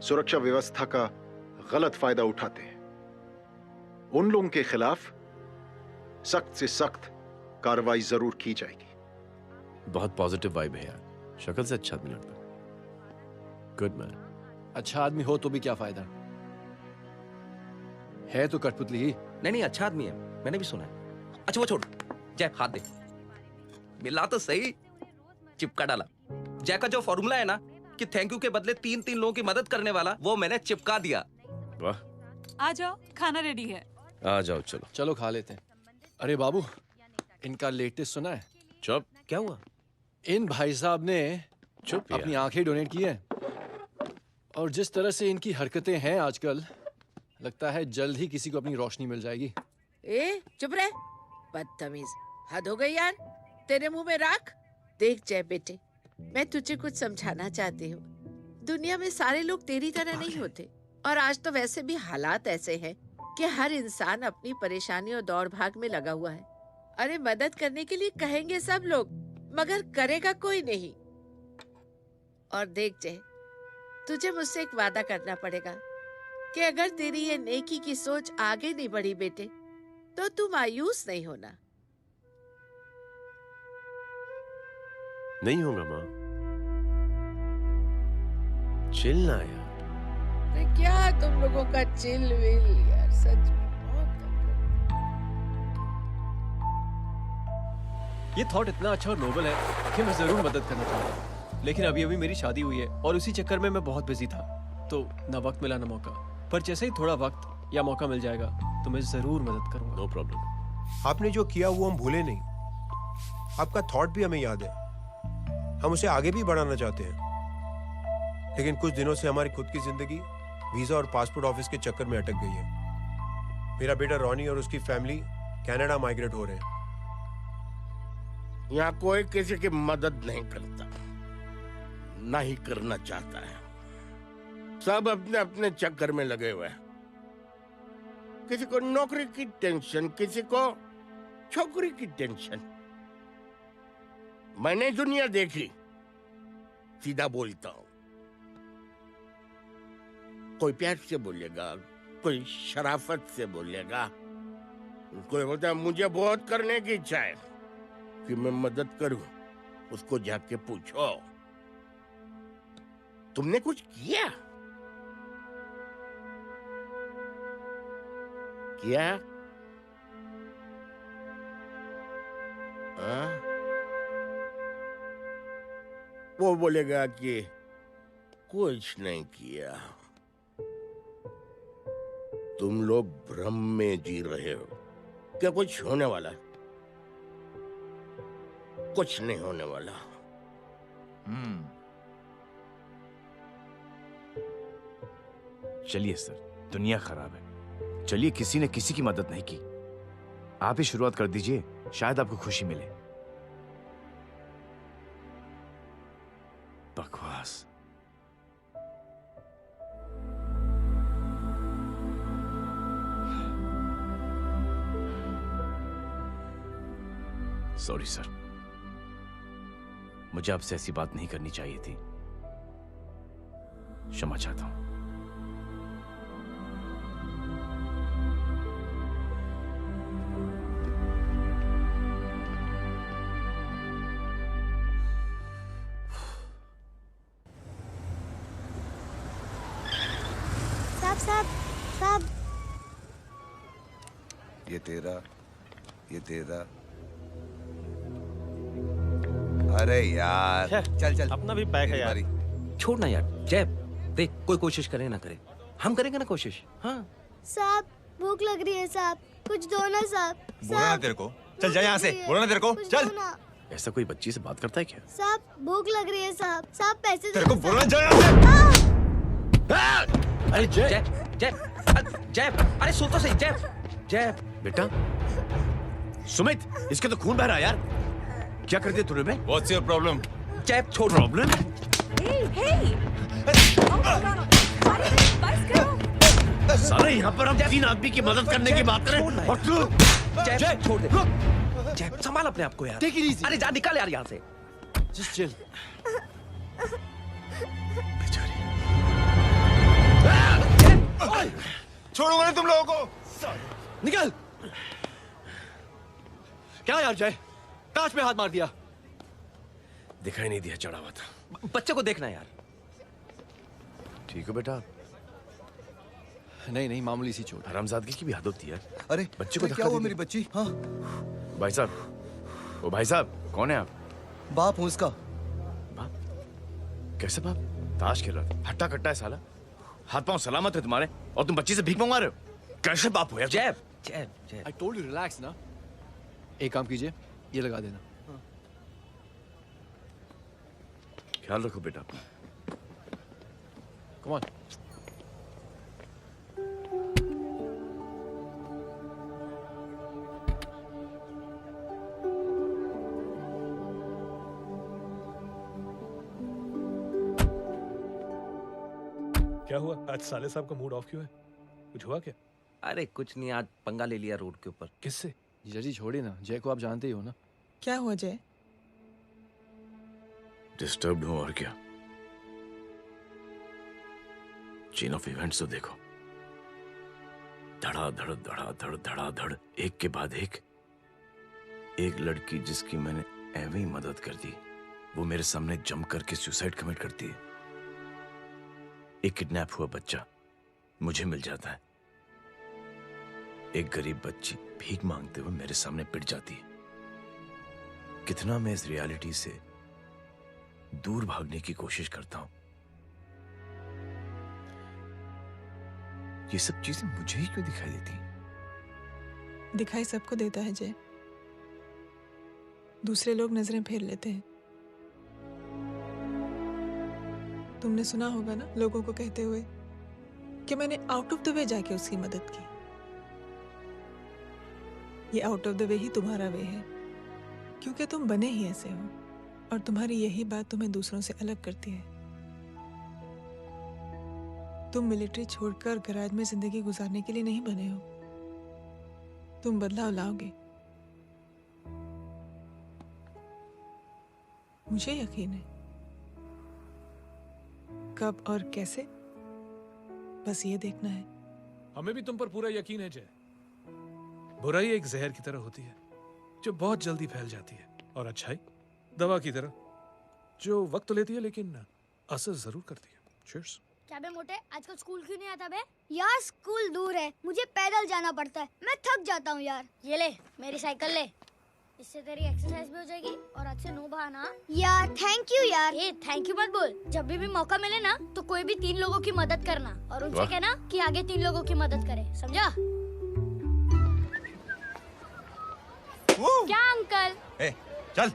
सुरक्षा व्यवस्था का गलत फायदा उठाते हैं उन लोगों के खिलाफ सख्त से सख्त कार्रवाई जरूर की जाएगी। बहुत पॉजिटिव वाइब है यार। शक्ल से अच्छा आदमी लगता है। Good man. अच्छा आदमी हो तो भी क्या फायदा है तो कठपुतली ही। नहीं अच्छा आदमी है, मैंने भी सुना है। अच्छा वो छोड़, जय हाथ दे। मिला तो सही, चिपका डाला। जय का जो फॉर्मूला है ना कि थैंक यू के बदले 3 लोगों की मदद करने वाला, वो मैंने चिपका दिया। वाह, आ जाओ, खाना रेडी है। आ जाओ, चलो चलो खा लेते हैं। अरे बाबू, इनका लेटेस्ट सुना है? चुप। क्या हुआ? इन भाई साहब ने चुप यार। अपनी आंखें डोनेट की हैं, और जिस तरह से इनकी हरकतें हैं आजकल, लगता है जल्द ही किसी को अपनी रोशनी मिल जाएगी। ए चुप रहे, बदतमीज, हद हो गई यार। तेरे मुंह में राख। देख जय बेटे, मैं तुझे कुछ समझाना चाहती हूँ। दुनिया में सारे लोग तेरी तरह नहीं होते, और आज तो वैसे भी हालात ऐसे हैं कि हर इंसान अपनी परेशानी और दौड़ भाग में लगा हुआ है। अरे मदद करने के लिए कहेंगे सब लोग, मगर करेगा कोई नहीं। और देख जय, तुझे मुझसे एक वादा करना पड़ेगा कि अगर तेरी ये नेकी की सोच आगे नहीं बढ़ी बेटे, तो तू मायूस नहीं होना। नहीं होगा माँ, चिल ना यार। अरे क्या तुम लोगों का चिल विल यार, सच में ये थॉट इतना अच्छा और नोबल है कि मैं जरूर मदद करना चाहूंगा, लेकिन अभी अभी मेरी शादी हुई है और उसी चक्कर में मैं बहुत बिजी था, तो ना वक्त मिला ना मौका। पर जैसे ही थोड़ा वक्त या मौका मिल जाएगा तो मैं जरूर मदद करूंगा। No problem. आपने जो किया वो हम भूले नहीं, आपका थॉट भी हमें याद है, हम उसे आगे भी बढ़ाना चाहते हैं, लेकिन कुछ दिनों से हमारी खुद की जिंदगी वीजा और पासपोर्ट ऑफिस के चक्कर में अटक गई है। मेरा बेटा रॉनी और उसकी फैमिली कनाडा माइग्रेट हो रहे हैं। यहाँ कोई किसी की मदद नहीं करता, ना ही करना चाहता है। सब अपने अपने चक्कर में लगे हुए हैं। किसी को नौकरी की टेंशन, किसी को छोकरी की टेंशन। मैंने दुनिया देखी, सीधा बोलता हूं। कोई प्यार से बोलेगा, कोई शराफत से बोलेगा, कोई बोलता है मुझे बहुत करने की इच्छा है कि मैं मदद करूं। उसको जाके पूछो, तुमने कुछ किया? किया? वो बोलेगा कि कुछ नहीं किया। तुम लोग भ्रम में जी रहे हो। क्या कुछ होने वाला है? कुछ नहीं होने वाला। चलिए सर, दुनिया खराब है, चलिए किसी ने किसी की मदद नहीं की, आप ही शुरुआत कर दीजिए, शायद आपको खुशी मिले। बकवास। सॉरी सर, मुझे आपसे ऐसी बात नहीं करनी चाहिए थी, क्षमा चाहता हूं। साहब, ये तेरा, ये तेरा। अरे यार, चल चल, अपना भी पैक है यार। छोड़ ना यार, जय देख, कोई कोशिश करे ना करे, हम करेंगे ना कोशिश। हाँ साहब, भूख लग रही है साहब, कुछ दो ना साहब। बोला ना तेरे को, चल जा यहाँ से, बोला ना तेरे को, चल। ऐसा कोई बच्ची से बात करता है क्या? साहब भूख लग रही है साहब, साहब पैसे तेरे को बोला जा यहाँ से। अरे जय जय जय, अरे सुन तो सही जय। जय बेटा, सुमित, इसके तो खून बह रहा है यार, क्या कर दिया तूने? What's your problem? जय छोड़। प्रॉब्लम? सारे यहाँ पर हम 3 आदमी की मदद करने की बात करें और तू जय छोड़ दे। जय संभाल अपने आप को यार। Take it easy. अरे जा, निकल यार यहाँ से। Just chill. छोड़ूंगा नहीं तुम लोगों को। निकल। क्या यार जय, कांच में हाथ मार दिया। दिखाई नहीं दिया, चढ़ा हुआ था। बच्चे को देखना यार। ठीक है बेटा? नहीं नहीं, मामूली सी चोट। हरामजादगी की भी हद होती है। अरे बच्चे को क्या हुआ मेरी बच्ची? हाँ भाई साहब, ओ भाई साहब, कौन है आप? बाप हूँ उसका। बाप? कैसे बाप? ताश खेल रहा था, हट्टा कट्टा है साला। हाथ पांव सलामत है तुम्हारे, और तुम बच्ची से भीख मंगवा रहे हो? कैसे बाप हो यार? जैब जैब जैब। I told you relax ना। एक काम कीजिए, ये लगा देना। ख्याल रखो बेटा अपना। Come on. क्या हुआ? आज साले साहब का मूड ऑफ क्यों है? कुछ हुआ क्या? अरे कुछ नहीं, आज पंगा ले लिया रोड के ऊपर। किससे? जीजा जी छोड़िए ना, जय को आप जानते ही हो ना। क्या हुआ जय? डिस्टर्ब्ड हूं और क्या। चेन ऑफ इवेंट्स तो देखो, धड़ाधड़ धड़ाधड़ धड़ाधड़, एक के बाद एक लड़की जिसकी मैंने ऐਵੇਂ ही मदद कर दी, वो मेरे सामने जम करके सुसाइड कमिट करती है। एक किडनैप हुआ बच्चा मुझे मिल जाता है। एक गरीब बच्ची भीख मांगते हुए मेरे सामने पिट जाती है। कितना मैं इस रियलिटी से दूर भागने की कोशिश करता हूं। ये सब चीजें मुझे ही क्यों दिखाई देती हैं? दिखाई सबको देता है जय, दूसरे लोग नजरें फेर लेते हैं। तुमने सुना होगा ना लोगों को कहते हुए कि मैंने आउट ऑफ द वे जाके उसकी मदद की। ये आउट ऑफ द वे ही तुम्हारा वे है, क्योंकि तुम बने ही ऐसे हो और तुम्हारी यही बात तुम्हें दूसरों से अलग करती है। तुम मिलिट्री छोड़कर गराज में जिंदगी गुजारने के लिए नहीं बने हो। तुम बदलाव लाओगे, मुझे यकीन है। कब और कैसे, बस ये देखना है। हमें भी तुम पर पूरा यकीन है जय। बुराई एक जहर की तरह होती है जो बहुत जल्दी फैल जाती है, और अच्छाई दवा की तरह जो वक्त लेती है लेकिन असर जरूर करती है। Cheers. क्या बे मोटे, आजकल स्कूल क्यों नहीं आता बे? यार स्कूल दूर है, मुझे पैदल जाना पड़ता है, मैं थक जाता हूँ यार। ये ले मेरी साइकिल ले, इससे तेरी एक्सरसाइज भी हो जाएगी और अच्छे नो बहाना। यार थैंक यू यार। ए थैंक यू मत बोल, जब भी मौका मिले ना तो कोई भी 3 लोगों की मदद करना और उनसे कहना कि आगे 3 लोगों की मदद करे, समझा? क्या अंकल? ए, चल।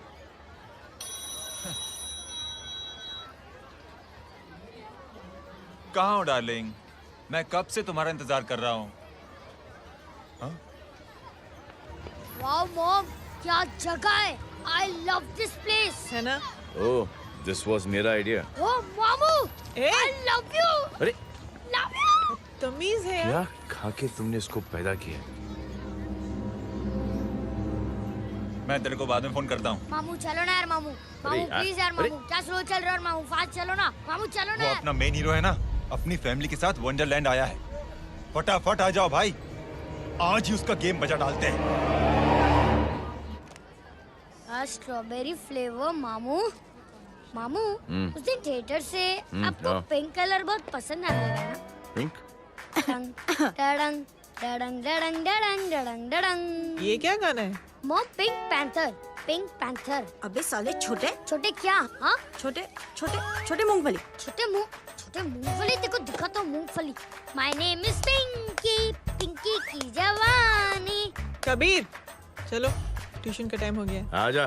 कहाँ हो डार्लिंग? मैं कब से तुम्हारा इंतजार कर रहा हूँ। वाओ मॉम, क्या जगह है। I love this place. है ना? ओह, दिस वाज मेरा आइडिया। ओह मामू, I love you. अरे Love you. तमीज है क्या खा के तुमने इसको पैदा किया? मैं तेरे को बाद में फोन करता हूँ। मामू चलो ना यार, मामू मामू प्लीज यार, मामू क्या स्लो चल रहे हो मामू, फास्ट चलो ना मामू, चलो ना। वो अपना मेन हीरो है ना, अपनी फैमिली के साथ वंडरलैंड आया है। फटाफट आ जाओ भाई, आज ही उसका गेम बजा डालते हैं। स्ट्रॉबेरी फ्लेवर मामू। मामू उस दिन थिएटर से आपको हाँ। पिंक कलर बहुत पसंद आ रहा है ना? पिंक? डडंग डडंग डडंग डडंग डडंग डडंग। ये क्या गाना है? Mom pink panther, pink panther. अबे साले छोटे छोटे क्या? हाँ छोटे छोटे छोटे मूंगफली। छोटे मूंगफली, देखो दिखा तो मूंगफली। My name is Pinky, Pinky की जवानी। कबीर चलो, ट्यूशन का टाइम हो गया। आजा,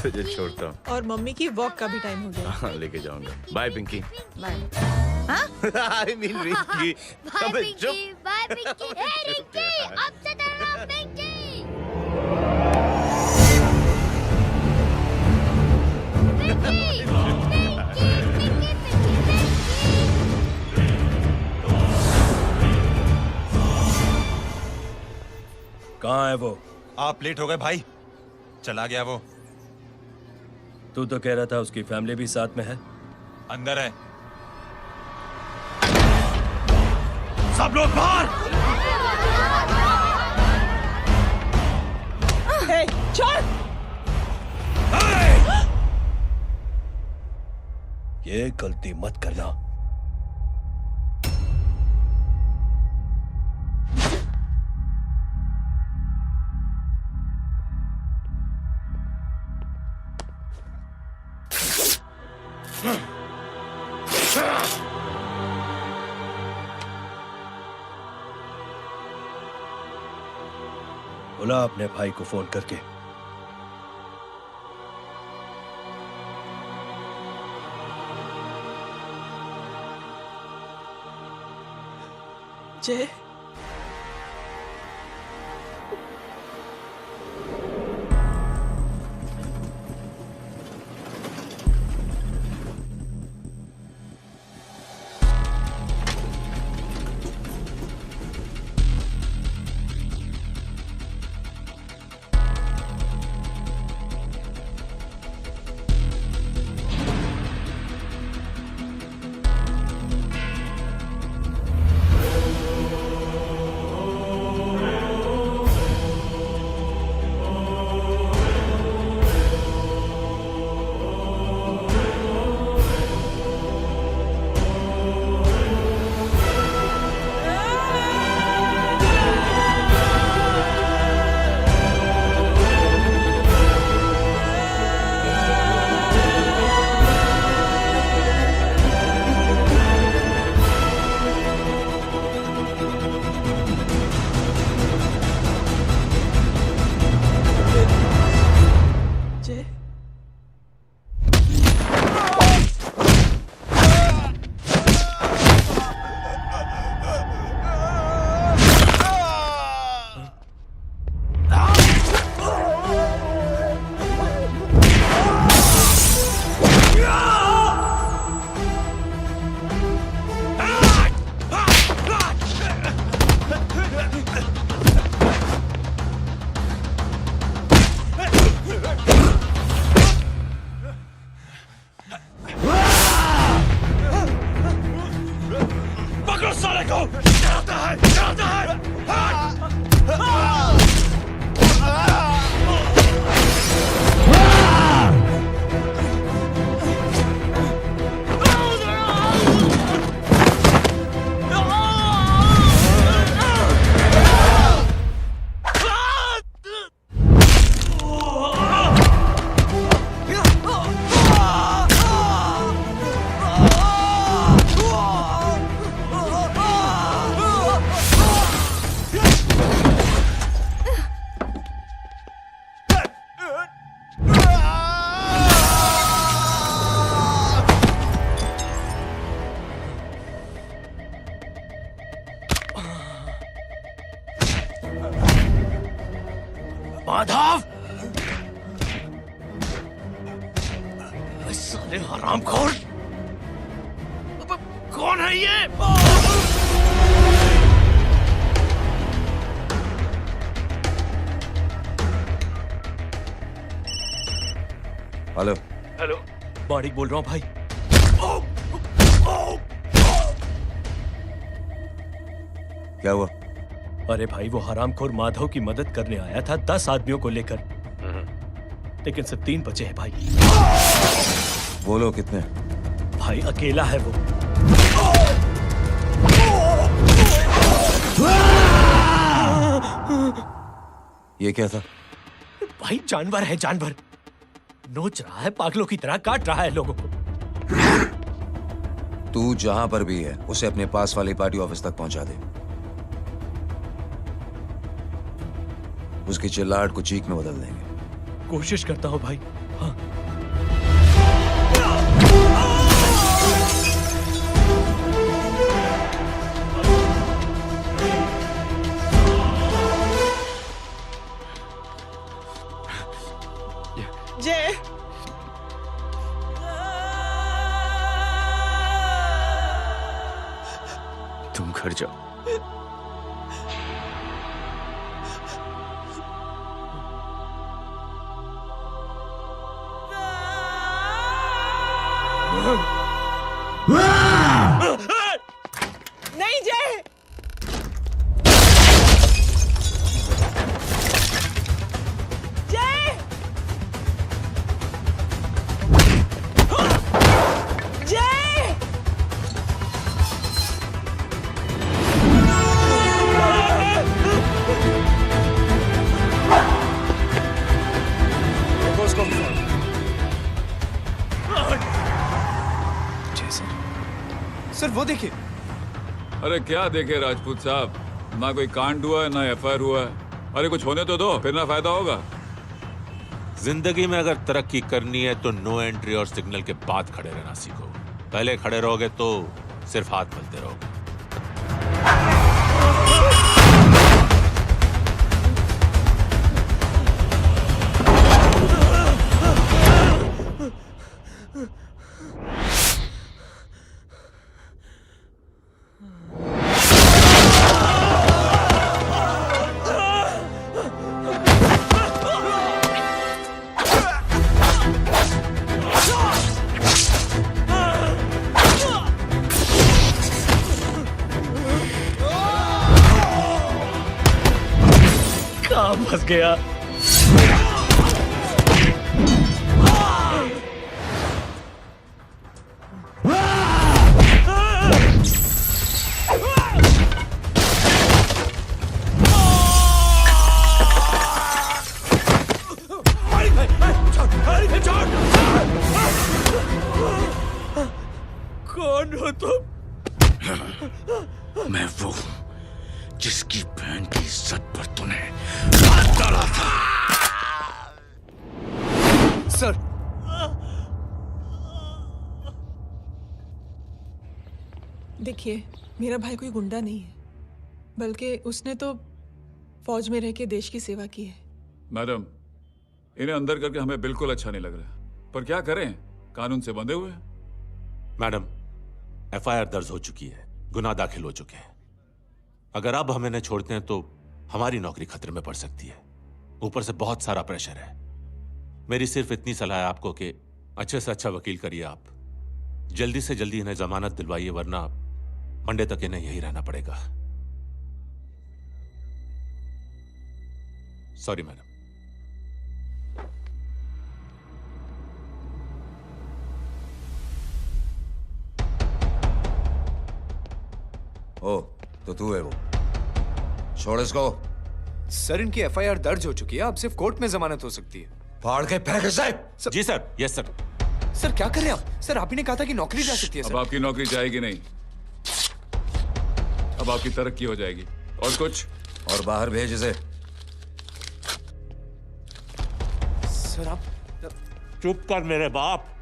तुझे छोड़ता हूँ। और मम्मी की वॉक का भी टाइम हो गया। हाँ, लेके जाऊंगा। Bye Pinky. Bye. I mean Rinky. Bye Pinky, bye Pinky. Hey Rinky, अब से तेरा नाम पिंकी। पिंकी, पिंकी, पिंकी, पिंकी। कहाँ है वो? आप लेट हो गए भाई, चला गया वो। तू तो कह रहा था उसकी फैमिली भी साथ में है। अंदर है। सब लोग बाहर। छोड़। ये गलती मत करना। बुला अपने भाई को फोन करके। जय, माधव, साले हरामखोर, कौन है ये? हेलो। हेलो, माणिक बोल रहा हूँ भाई। क्या हुआ? अरे भाई, वो हरामखोर माधव की मदद करने आया था 10 आदमियों को लेकर, लेकिन सिर्फ 3 बचे हैं भाई। वो लोग कितने? भाई अकेला है वो। ये क्या था? भाई जानवर है, जानवर। नोच रहा है, पागलों की तरह काट रहा है लोगों को। तू जहां पर भी है उसे अपने पास वाली पार्टी ऑफिस तक पहुंचा दे। उसकी चिल्लाहट को चीख में बदल देंगे। कोशिश करता हूं भाई। हाँ। जय, तुम घर जाओ। नहीं जय, जय, जय, सर वो देखिए। अरे क्या देखे राजपूत साहब, ना कोई कांड हुआ है ना एफआईआर हुआ है। अरे कुछ होने तो दो, फिर ना फायदा होगा। जिंदगी में अगर तरक्की करनी है तो नो एंट्री और सिग्नल के बाद खड़े रहना सीखो। पहले खड़े रहोगे तो सिर्फ हाथ मलते रहोगे। फंस गया। कौन हो तुम? मैं वो हूं जिसकी बहन की इज्जत पर तूने हाथ डाला था। सर, देखिए, मेरा भाई कोई गुंडा नहीं है, बल्कि उसने तो फौज में रह के देश की सेवा की है। मैडम, इन्हें अंदर करके हमें बिल्कुल अच्छा नहीं लग रहा, पर क्या करें, कानून से बंधे हुए हैं। मैडम, एफआईआर दर्ज हो चुकी है, गुनाह दाखिल हो चुके हैं। अगर अब हम इन्हें छोड़ते हैं तो हमारी नौकरी खतरे में पड़ सकती है। ऊपर से बहुत सारा प्रेशर है। मेरी सिर्फ इतनी सलाह है आपको कि अच्छे से अच्छा वकील करिए आप। जल्दी से जल्दी इन्हें जमानत दिलवाइए, वरना मंडे तक इन्हें यही रहना पड़ेगा। Sorry madam. ओ, तो तू है वो। छोड़ इसको। सर, इनकी एफआईआर दर्ज हो चुकी है, अब सिर्फ कोर्ट में जमानत हो सकती है। फाड़ के फेंक साहब। जी सर। Yes sir. सर क्या कर रहे हैं आप? सर, आप ही ने कहा था कि नौकरी जा सकती है। अब आपकी नौकरी जाएगी नहीं, अब आपकी तरक्की हो जाएगी। और कुछ? और बाहर भेज इसे। सर आप चुप कर मेरे बाप।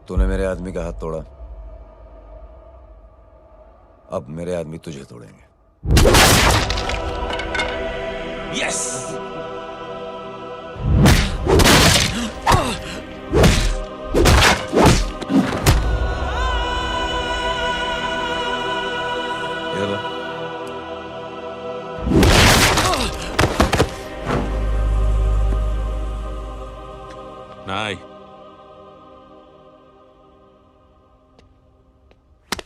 तूने मेरे आदमी का हाथ तोड़ा, अब मेरे आदमी तुझे तोड़ेंगे। यस। ये लो। नहीं।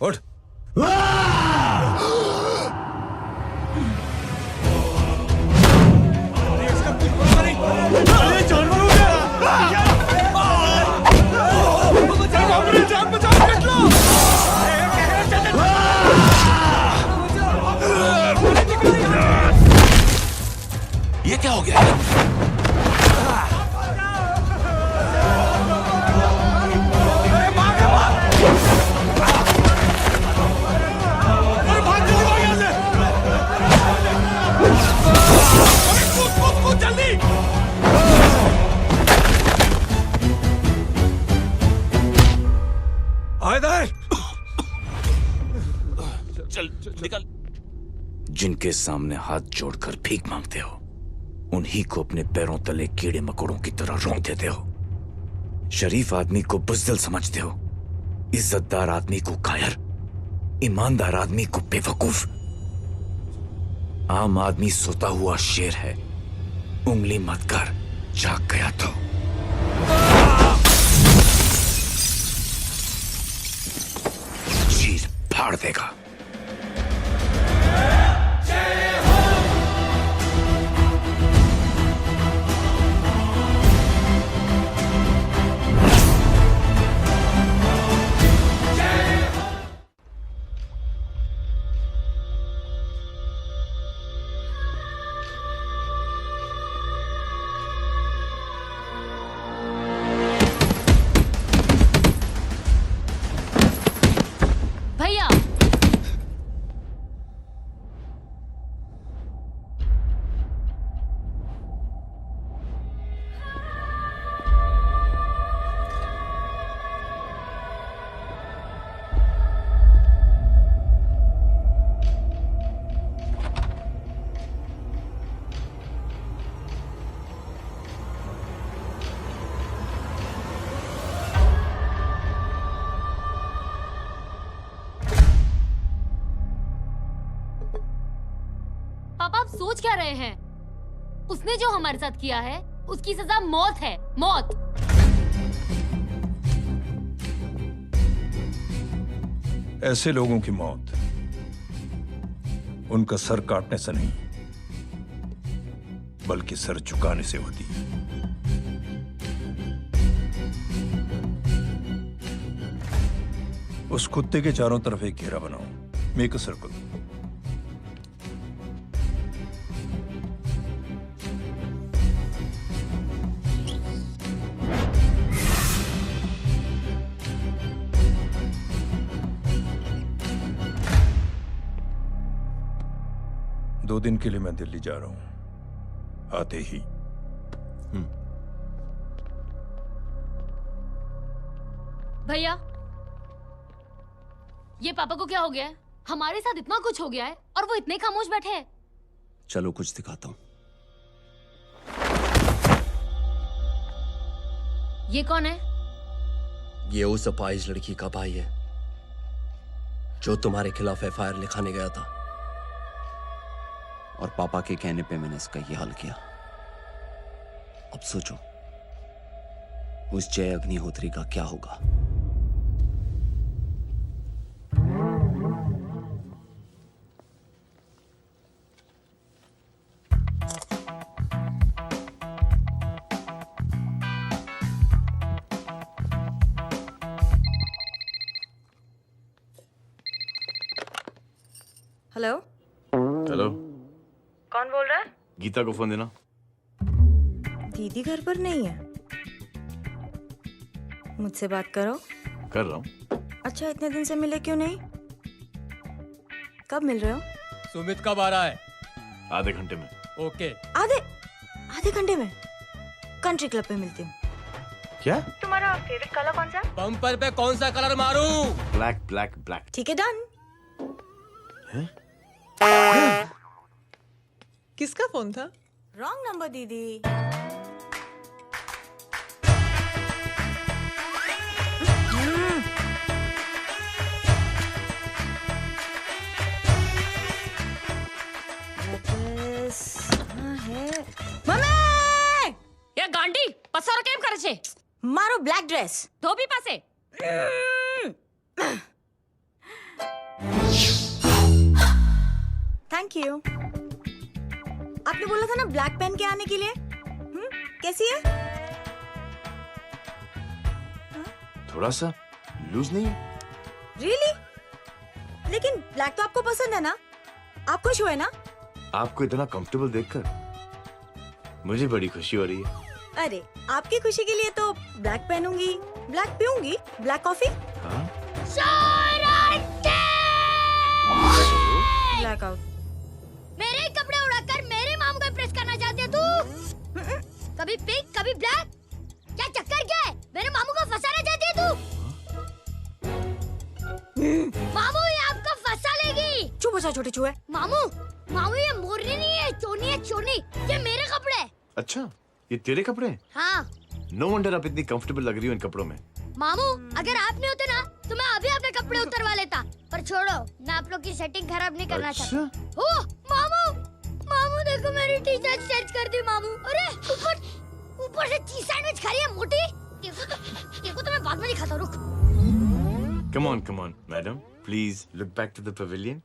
उठ। ये क्या हो गया? चल निकल। जिनके सामने हाथ जोड़कर भीख मांगते हो, उन्हीं को अपने पैरों तले कीड़े मकोड़ों की तरह रौंद देते हो। शरीफ आदमी को बुज़दिल समझते हो, इज्जतदार आदमी को कायर, ईमानदार आदमी को बेवकूफ। आम आदमी सोता हुआ शेर है, उंगली मत कर, जाग गया तो। चीर फाड़ देगा। सोच क्या रहे हैं? उसने जो हमारे साथ किया है उसकी सजा मौत है, मौत। ऐसे लोगों की मौत उनका सर काटने से नहीं बल्कि सर झुकाने से होती है। उस कुत्ते के चारों तरफ एक घेरा बनाओ, मेक अ सर्कल। दो दिन के लिए मैं दिल्ली जा रहा हूं, आते ही। भैया, ये पापा को क्या हो गया है? हमारे साथ इतना कुछ हो गया है और वो इतने खामोश बैठे हैं। चलो कुछ दिखाता हूं। ये कौन है? ये उस अपाहिज लड़की का भाई है जो तुम्हारे खिलाफ एफआईआर लिखाने गया था, और पापा के कहने पे मैंने इसका ये हाल किया। अब सोचो उस जय अग्निहोत्री का क्या होगा। हेलो। हेलो, कौन बोल रहा है? गीता को फोन देना। दीदी घर पर नहीं है। मुझसे बात करो। कर रहा हूँ। अच्छा, इतने दिन से मिले क्यों नहीं? कब मिल रहे हो? सुमित कब आ रहा है? आधे घंटे में। ओके। आधे घंटे में कंट्री क्लब पे मिलती हूँ। क्या? तुम्हारा फेवरेट कलर कौन सा? बम्पर पे कौन सा कलर मारूं? Black black black. ठीक है, डन। किसका फोन था? रॉन्ग नंबर दीदी। ये गांडी पसारो केम करे छे? मारो ब्लैक ड्रेस धोबी पासे। Thank you. आपने बोला था ना ब्लैक पेन के आने के लिए। कैसी है? थोड़ा सा लूज नहीं है? रियली? लेकिन ब्लैक तो आपको पसंद है ना? आप खुश हुए ना? आपको इतना कंफर्टेबल देखकर मुझे बड़ी खुशी हो रही है। अरे, आपकी खुशी के लिए तो ब्लैक पहनूंगी, ब्लैक पीऊंगी, ब्लैक कॉफी। Black out. मेरे कपड़े उड़ाकर मेरे मामू को इम्प्रेस करना चाहती है तू? कभी पिंक, कभी ब्लैक। क्या चक्कर क्या है? मेरे मामू को फंसाना चाहती है तू? मामू, ये आपको फंसा लेगी। चुप हो जा छोटे चूहे। मामू, मामू ये मोरनी नहीं है, चोनी है चोनी। ये मेरे कपड़े हैं। अच्छा, ये तेरे कपड़े हैं? हाँ। नो वंडर आप इतनी कंफर्टेबल लग रही हो इन कपड़ों में। मामू, अगर आप नहीं होते ना तो मैं अभी अपने कपड़े उतरवा लेता। पर छोड़ो, मैं आप लोग की सेटिंग खराब नहीं करना चाहता। ओह, मामू, मामू देखो मेरी टी शर्ट स्ट्रेच कर दी मामू। अरे ऊपर से चीज सैंडविच खा रही है मोटी। देखो तो मैं बाद में दिखाता हूँ, रुक। Come on, madam. Please look back to the pavilion.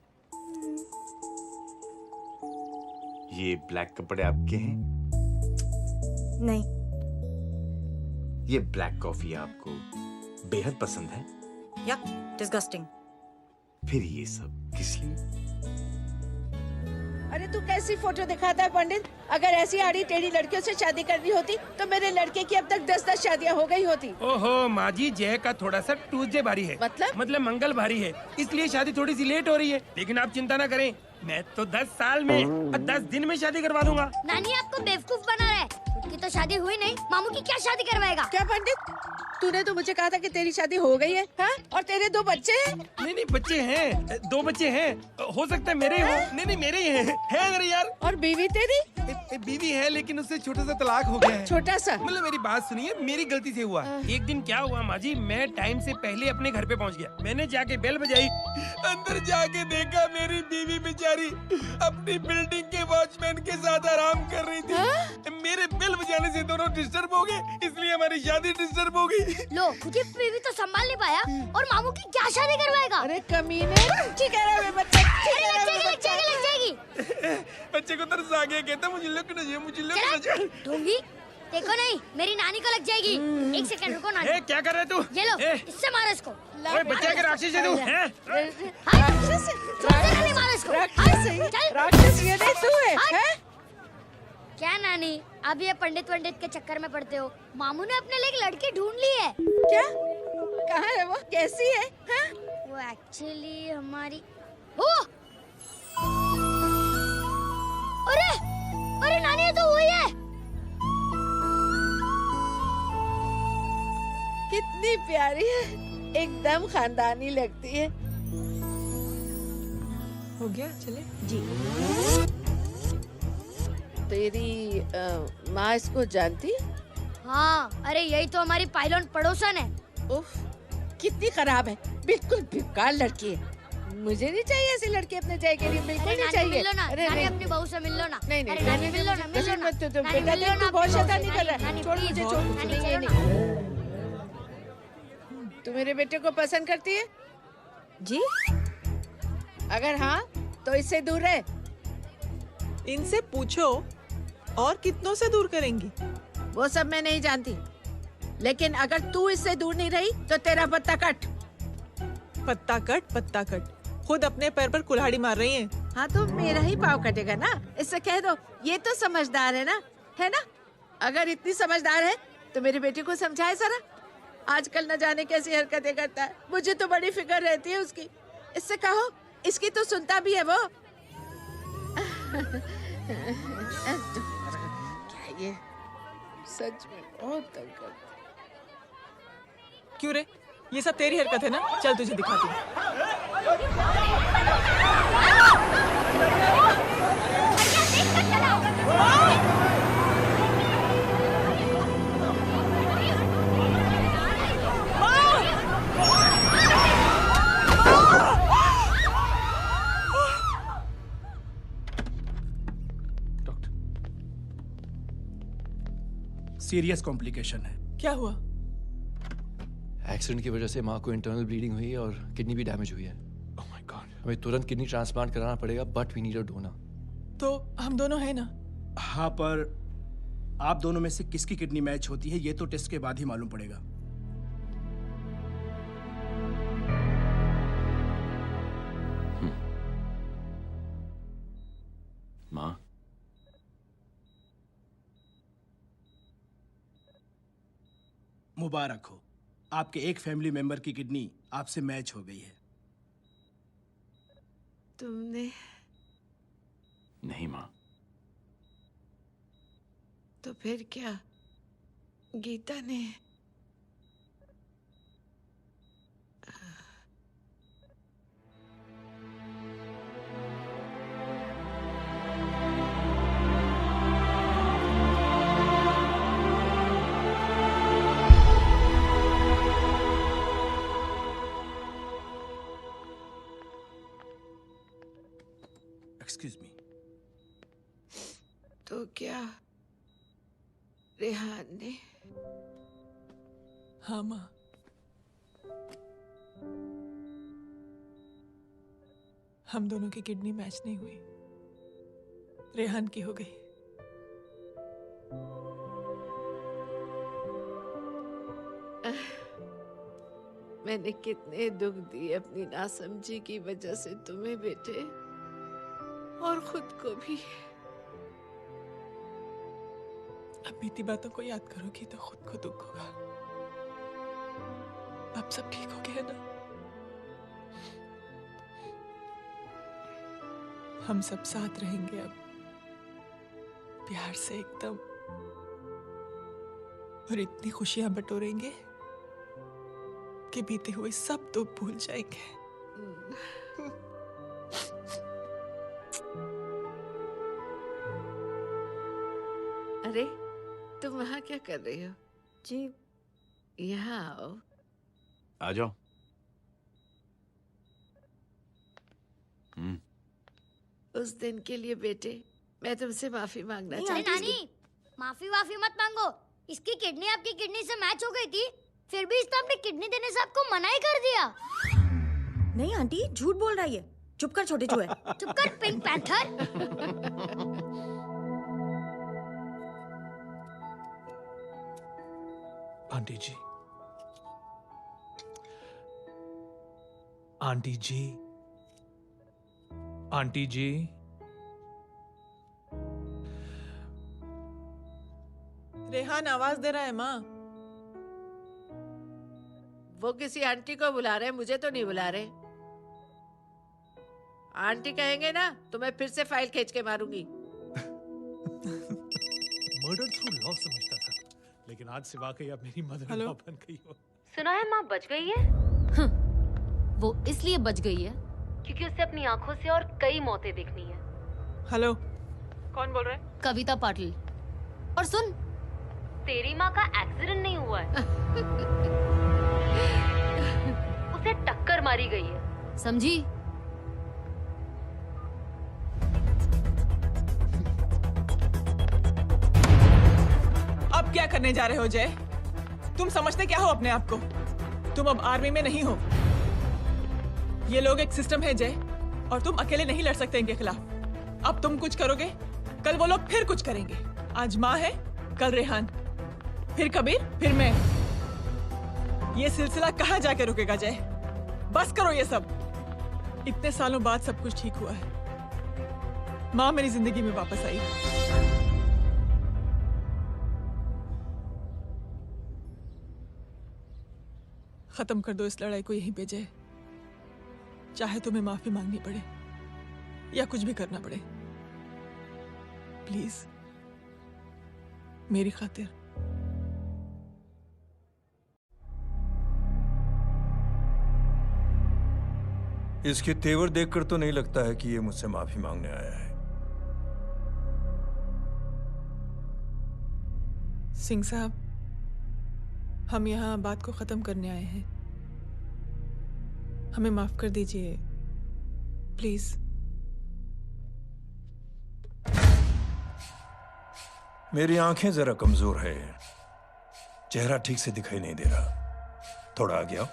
ये ब्लैक कपड़े आपके हैं? नहीं। ये ब्लैक कॉफी आपको बेहद पसंद है? यक, डिस्गस्टिंग। फिर ये सब किस लिए? अरे तू कैसी फोटो दिखाता है पंडित? अगर ऐसी आड़ी टेढ़ी लड़कियों से शादी करनी होती तो मेरे लड़के की अब तक 10-10 शादियां हो गई होती। ओहो माँ जी, जय का थोड़ा सा ट्यूसडे भारी है। मतलब मंगल भारी है, इसलिए शादी थोड़ी सी लेट हो रही है। लेकिन आप चिंता ना करें, मैं तो 10 साल में और 10 दिन में शादी करवा दूंगा। नानी आपको बेवकूफ बना रहा है। उसकी तो शादी हुई नहीं, मामू की क्या शादी करवाएगा? क्या पंडित, तूने तो मुझे कहा था कि तेरी शादी हो गई है, हाँ? और तेरे 2 बच्चे हैं? नहीं, बच्चे हैं, 2 बच्चे हैं। हो सकता है मेरे हो। नहीं, मेरे ही हैं। है मेरे यार। और बीवी तेरी? बीवी है लेकिन उससे छोटा सा तलाक हो गया है। छोटा सा? मतलब मेरी बात सुनिए, मेरी गलती से हुआ। एक दिन क्या हुआ माँ जी, मैं टाइम से पहले अपने घर पे पहुंच गया। मैंने जाके बेल बजाई, अंदर जाके देखा मेरी बीवी बेचारी अपनी बिल्डिंग के वॉचमैन के साथ आराम कर रही थी। मेरे बेल बजाने से दोनों डिस्टर्ब हो गए, इसलिए हमारी शादी डिस्टर्ब हो गई। लो, मुझे बीवी तो संभाल नहीं पाया और मामू की क्या शादी करवाएगा? अरे कमीने, ठीक है रे बच्चा, लग जाएगी। बच्चे को तरस आ गया, कहता मुझे लगना चाहिए, मुझे लगना चाहिए। ढूंढी, देखो नहीं, मेरी नानी को लग जाएगी। एक सेकंड रुको नानी। क्या कर रहे तू? ये लो, इससे मारो इसको। ओए बच्चे के राक्षस है तू, हैं? मारो इसको। राक्षस ये नहीं तू है? क्या नानी, अब ये पंडित के चक्कर में पड़ते हो? मामू ने अपने लिए एक लड़की ढूंढ ली है। क्या? कहाँ है वो? कैसी है? वो एक्चुअली हमारी अरे नानी, ये तो वही है। कितनी प्यारी है, एकदम खानदानी लगती है। हो गया, चले जी। तेरी माँ इसको जानती? हाँ, अरे यही तो हमारी पायलट पड़ोसन है। उफ, कितनी खराब है, बिल्कुल बेकार लड़की है। मुझे नहीं चाहिए ऐसी लड़की अपने जय के लिए, बिल्कुल नहीं चाहिए। मिलो ना, नानी अपनी बहू से मिल लो ना। नहीं नहीं, नानी मिल लो ना, मिल लो ना। बेटा देख, तू बहुत शैतानी कर रहा है। छोड़ मुझे, छोड़ मुझे, ये नहीं। तू मेरे बेटे को पसंद करती है? जी। अगर हाँ तो इससे दूर रहे। इनसे पूछो, और कितनों से दूर करेंगी? वो सब मैं नहीं जानती, लेकिन अगर तू इससे दूर नहीं रही तो तेरा पत्ता कट। पत्ता कट, खुद अपने पैर पर कुल्हाड़ी मार रही हैं। हाँ तो मेरा ही पाँव कटेगा ना, इससे कह दो। ये तो समझदार है ना, है ना? अगर इतनी समझदार है तो मेरे बेटे को समझाए जरा। आजकल न जाने कैसी हरकतें करता है, मुझे तो बड़ी फिक्र रहती है उसकी। इससे कहो, इसकी तो सुनता भी है वो। क्या ये सच में बहुत तंग करता है। क्यों रे, ये सब तेरी हरकत है ना? चल तुझे दिखाती हूँ। सीरियस कॉम्प्लिकेशन है। क्या हुआ? एक्सीडेंट की वजह से माँ को इंटरनल ब्लीडिंग हुई है और किडनी भी डैमेज हुई है। ओह माय गॉड, हमें तुरंत किडनी ट्रांसप्लांट कराना पड़ेगा, but we need a donor. तो हम दोनों हैं ना? हाँ, पर आप दोनों में से किसकी किडनी मैच होती है ये तो टेस्ट के बाद ही मालूम पड़ेगा। माँ, मुबारक हो, आपके एक फैमिली मेंबर की किडनी आपसे मैच हो गई है। तुमने? नहीं माँ। तो फिर क्या? गीता ने? Excuse me. तो क्या रेहान ने? हाँ माँ, हम दोनों की किडनी मैच नहीं हुई, रेहान की हो गई। मैंने कितने दुख दिए अपनी नासमझी की वजह से तुम्हें बेटे, और खुद को भी। अब बीती बातों को याद करोगी तो खुद को दुख होगा। अब सब ठीक हो गया ना? हम सब साथ रहेंगे अब, प्यार से एकदम, और इतनी खुशियां बटोरेंगे कि बीते हुए सब दुख भूल जाएंगे। तुम वहाँ क्या कर रही हो? जी यहाँ आओ। आ जाओ। उस दिन के लिए बेटे मैं तुमसे माफी मांगना अरे चाहती हूँ। नानी, माफी वाफी मत मांगो। इसकी किडनी आपकी किडनी से मैच हो गई थी, फिर भी इसने अपनी किडनी देने से आपको मना ही कर दिया। नहीं आंटी, झूठ बोल रही है। चुप कर छोटे चूहे। चुप कर पिंक पैंथर। आंटी जी, आंटी जी, आंटी जी, रेहान आवाज दे रहा है माँ। वो किसी आंटी को बुला रहे हैं, मुझे तो नहीं बुला रहे। आंटी कहेंगे ना तो मैं फिर से फाइल खींच के मारूंगी। मर्डर थ्रू लॉ समझता था, लेकिन आज से वाकई अब मेरी मदर इन लॉ बन गई हो। सुना है माँ बच गई है। वो इसलिए बच गई है क्योंकि उसे अपनी आंखों से और कई मौतें देखनी है। हेलो, कौन बोल रहे हैं? कविता पाटिल। और सुन, तेरी माँ का एक्सीडेंट नहीं हुआ है, उसे टक्कर मारी गई है, समझी? अब क्या करने जा रहे हो जय? तुम समझते क्या हो अपने आप को? तुम अब आर्मी में नहीं हो। ये लोग एक सिस्टम है जय, और तुम अकेले नहीं लड़ सकते इनके खिलाफ। अब तुम कुछ करोगे, कल वो लोग फिर कुछ करेंगे। आज माँ है, कल रेहान, फिर कबीर, फिर मैं। ये सिलसिला कहाँ जाके रुकेगा जय? बस करो ये सब। इतने सालों बाद सब कुछ ठीक हुआ है। माँ मेरी जिंदगी में वापस आई। खत्म कर दो इस लड़ाई को यहीं पे जय। चाहे तुम्हें माफी मांगनी पड़े या कुछ भी करना पड़े, प्लीज मेरी खातिर। इसके तेवर देखकर तो नहीं लगता है कि ये मुझसे माफी मांगने आया है। सिंह साहब, हम यहाँ बात को खत्म करने आए हैं। हमें माफ कर दीजिए प्लीज। मेरी आंखें जरा कमजोर है, चेहरा ठीक से दिखाई नहीं दे रहा। थोड़ा आगे आओ,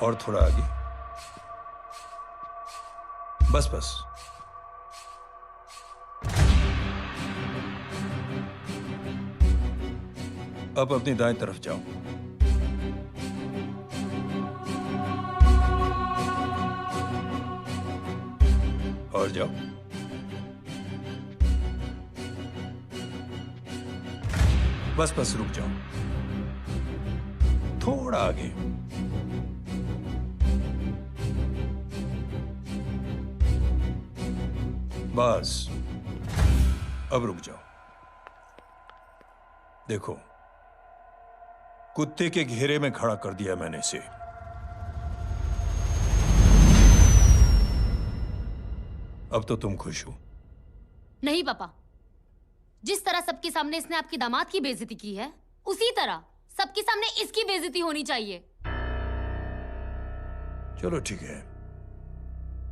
और थोड़ा आगे। बस बस। अब अपनी दाएं तरफ जाओ। और जाओ। बस बस रुक जाओ, थोड़ा आगे। बस अब रुक जाओ। देखो, कुत्ते के घेरे में खड़ा कर दिया मैंने इसे। अब तो तुम खुश हो? नहीं पापा, जिस तरह सबके सामने इसने आपकी दामाद की बेइज्जती की है, उसी तरह सबके सामने इसकी बेइज्जती होनी चाहिए। चलो ठीक है,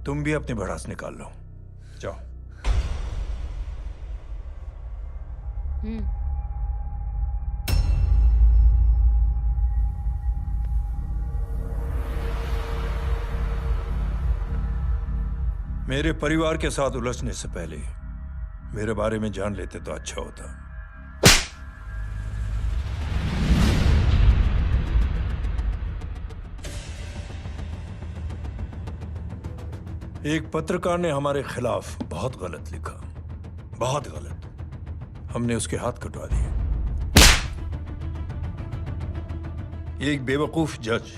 तुम भी अपनी भड़ास निकाल लो। जाओ। मेरे परिवार के साथ उलझने से पहले मेरे बारे में जान लेते तो अच्छा होता। एक पत्रकार ने हमारे खिलाफ बहुत गलत लिखा, बहुत गलत। हमने उसके हाथ कटवा दिए। एक बेवकूफ जज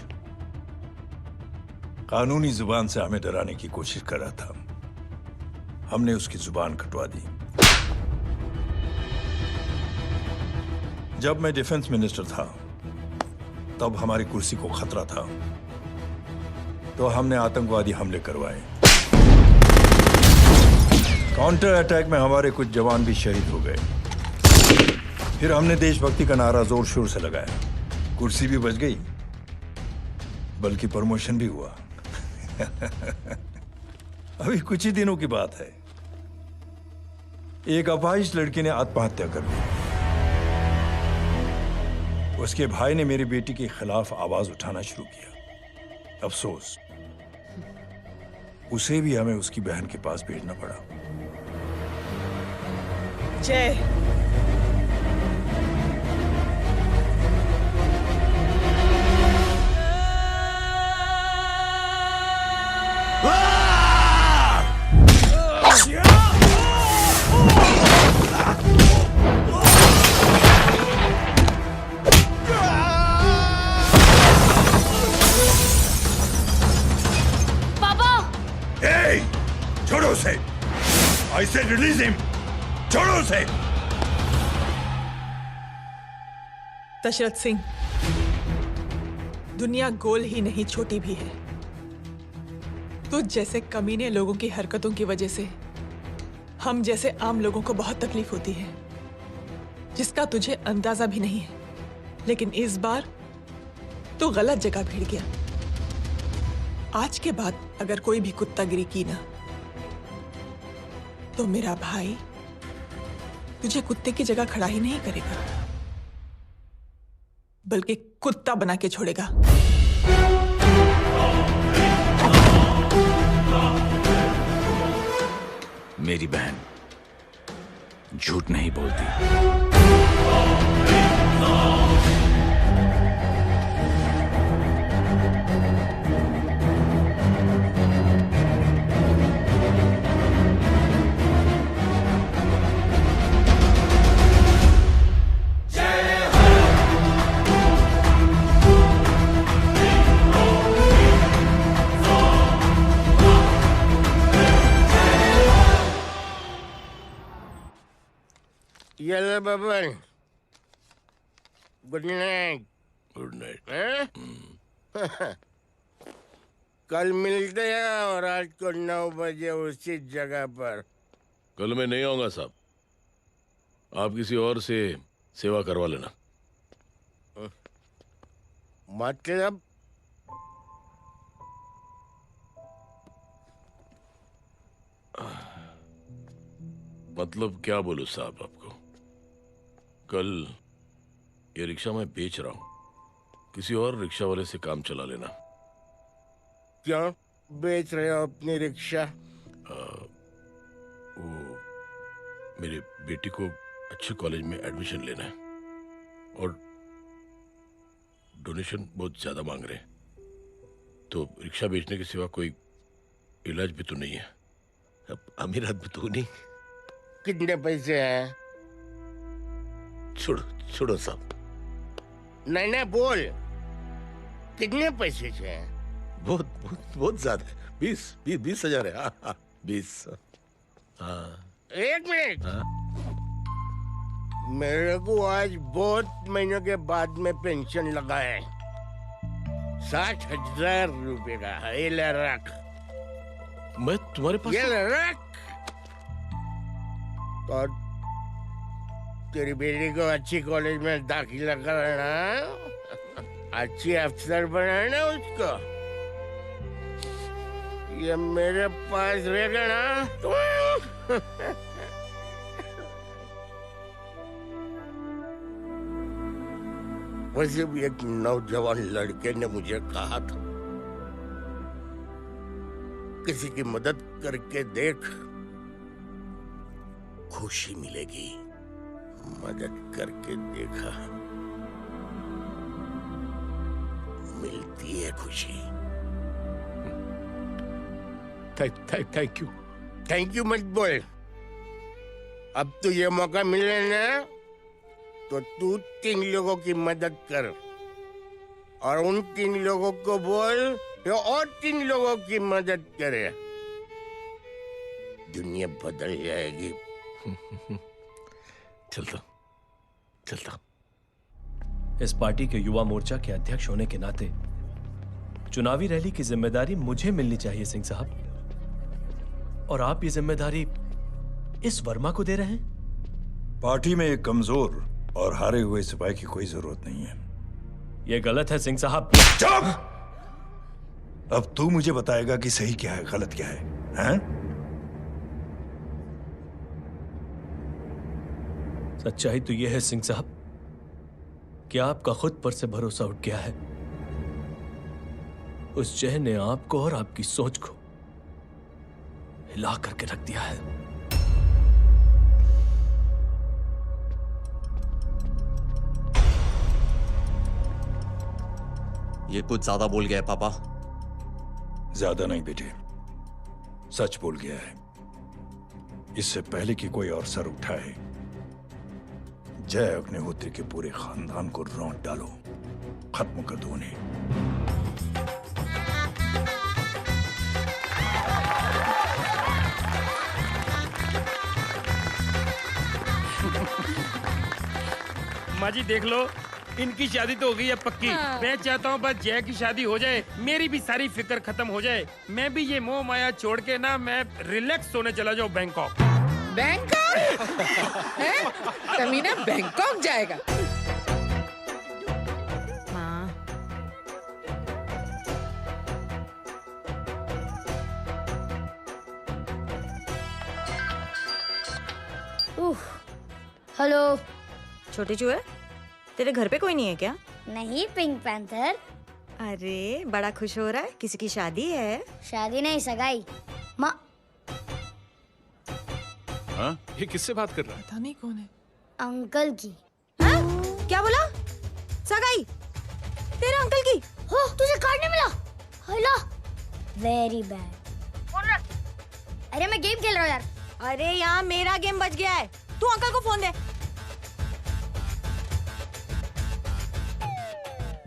कानूनी जुबान से हमें डराने की कोशिश कर रहा था। हमने उसकी जुबान कटवा दी। जब मैं डिफेंस मिनिस्टर था, तब हमारी कुर्सी को खतरा था, तो हमने आतंकवादी हमले करवाए। काउंटर अटैक में हमारे कुछ जवान भी शहीद हो गए। फिर हमने देशभक्ति का नारा जोर शोर से लगाया। कुर्सी भी बच गई, बल्कि प्रमोशन भी हुआ। अभी कुछ ही दिनों की बात है, एक अपाहिज लड़की ने आत्महत्या कर ली। उसके भाई ने मेरी बेटी के खिलाफ आवाज उठाना शुरू किया। अफसोस, उसे भी हमें उसकी बहन के पास भेजना पड़ा। जय। छोड़ो उसे। I said release him. छोड़ो उसे। दशरथ सिंह, दुनिया गोल ही नहीं छोटी भी है। तुझ जैसे कमीने लोगों की हरकतों की वजह से हम जैसे आम लोगों को बहुत तकलीफ होती है, जिसका तुझे अंदाजा भी नहीं है। लेकिन इस बार तू गलत जगह भिड़ गया। आज के बाद अगर कोई भी कुत्तागिरी की ना, तो मेरा भाई तुझे कुत्ते की जगह खड़ा ही नहीं करेगा, बल्कि कुत्ता बना के छोड़ेगा। मेरी बहन झूठ नहीं बोलती। Yellow Baban, good night. Good night. कल मिलते हैं और रात को 9 बजे उसी जगह पर। कल मैं नहीं आऊंगा साहब, आप किसी और से सेवा करवा लेना। मतलब? मतलब क्या बोलूं साहब आपको। कल ये रिक्शा मैं बेच रहा हूं, किसी और रिक्शा वाले से काम चला लेना। क्यों बेच रहे हो अपनी रिक्शा? वो मेरी बेटी को अच्छे कॉलेज में एडमिशन लेना है और डोनेशन बहुत ज्यादा मांग रहे हैं, तो रिक्शा बेचने के सिवा कोई इलाज भी तो नहीं है। अब अमीर आदमी तो नहीं। कितने पैसे हैं? छोड़ो छोड़ो साहब। नहीं नहीं बोल, कितने पैसे हैं? बहुत बहुत बहुत ज्यादा है। 20,000 है। हाँ 20। हाँ 1 मिनट। मेरे को आज बहुत महीनों के बाद में पेंशन लगा है। 60,000 रुपए का। ये ले रख। मैं तुम्हारे पास? ये ले रख। और तेरी बेटी को अच्छी कॉलेज में दाखिला कराना, अच्छी अफसर बनाना उसको। ये मेरे पास रहेगा ना तो वैसे भी एक नौजवान लड़के ने मुझे कहा था, किसी की मदद करके देख, खुशी मिलेगी। मदद करके देखा, मिलती है खुशी। Thank you. थैंक यू मत बोल। अब तो ये मौका मिले ना, तो तू 3 लोगों की मदद कर और उन 3 लोगों को बोल तो और 3 लोगों की मदद करे। दुनिया बदल जाएगी। चलता। इस पार्टी के युवा मोर्चा के अध्यक्ष होने के नाते चुनावी रैली की जिम्मेदारी मुझे मिलनी चाहिए सिंह साहब, और आप ये जिम्मेदारी इस वर्मा को दे रहे हैं? पार्टी में एक कमजोर और हारे हुए सिपाही की कोई जरूरत नहीं है। यह गलत है सिंह साहब। चुप! अब तू मुझे बताएगा कि सही क्या है, गलत क्या है, हैं? सच्चाई तो यह है सिंह साहब कि आपका खुद पर से भरोसा उठ गया है। उस जहर ने आपको और आपकी सोच को हिला करके रख दिया है। ये कुछ ज्यादा बोल गया है पापा। ज्यादा नहीं बेटे, सच बोल गया है। इससे पहले कि कोई और सर उठाए, जय अग्निहोत्री के पूरे खानदान को रौंद डालो, खत्म कर दो उन्हें। माँ जी देख लो, इनकी शादी तो हो गई है पक्की। हाँ। मैं चाहता हूँ बस जय की शादी हो जाए, मेरी भी सारी फिक्र खत्म हो जाए। मैं भी ये मोह माया छोड़ के ना मैं रिलैक्स होने चला जाऊँ बैंकॉक। बैंकॉक? कमीना बैंकॉक जाएगा? हेलो। छोटे चूहे, तेरे घर पे कोई नहीं है क्या? नहीं, पिंक पैंथर। अरे बड़ा खुश हो रहा है, किसी की शादी है? शादी नहीं, सगाई। माँ ये किससे बात कर रहा है? पता नहीं कौन है। अंकल की। क्या बोला? सगाई? तेरे अंकल की? हो, तुझे कार्ड नहीं मिला? Hello, very bad. फोन रख। अरे मैं गेम खेल रहा हूँ यार। अरे यहाँ मेरा गेम बच गया है, तू अंकल को फोन दे।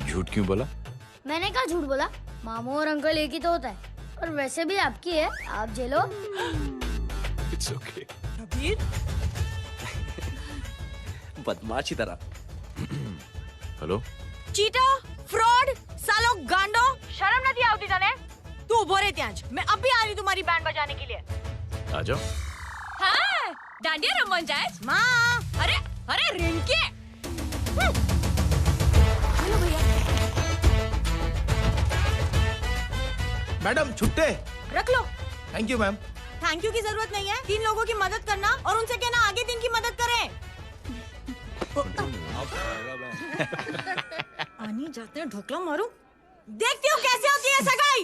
झूठ क्यों बोला? मैंने कहा झूठ बोला? मामू और अंकल एक ही तो होता है, और वैसे भी आपकी है, आप झेलो। It's okay. कबीर, बदमाशी तरह। हेलो, चीटा, फ्रॉड, सालो गांडो, शर्म नहीं आवती तने? तू उभो रे त्याज, मैं अब भी आ रही तुम्हारी बैंड बजाने के लिए। आ जाओ। हाँ, डांडिया रमन जाए। माँ, अरे अरे रिंकी। हेलो भैया। मैडम छुट्टे। रख लो। Thank you ma'am. Thank you की जरूरत नहीं है, 3 लोगों की मदद करना और उनसे कहना आगे दिन की मदद करें। आनी जाते हैं, ढोकला मारूं। देखती हो कैसे होती है सगाई?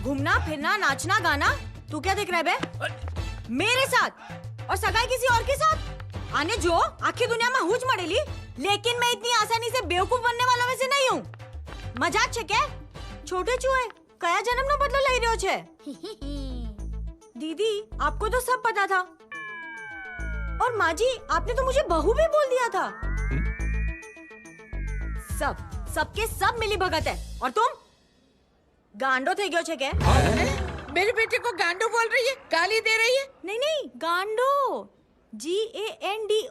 घूमना फिरना नाचना गाना, तू क्या देख रहा है बे? मेरे साथ और सगाई किसी और के साथ? आने जो आखिर दुनिया में हुज मड़ेली, लेकिन मैं इतनी आसानी से बेवकूफ बनने वालों में से नहीं हूँ। मजाक छे क्या? छोटे चूहे कया जन्म नो बदलो लई रह्यो छे? दीदी आपको तो सब पता था, और माँ जी आपने तो मुझे बहू भी बोल दिया था। सबके सब मिली भगत है, और तुम गांडो थे गयो छे क्या? मेरे बेटे को गांडो बोल रही है, गाली दे रही है? नहीं नहीं, गांडो, GANDO।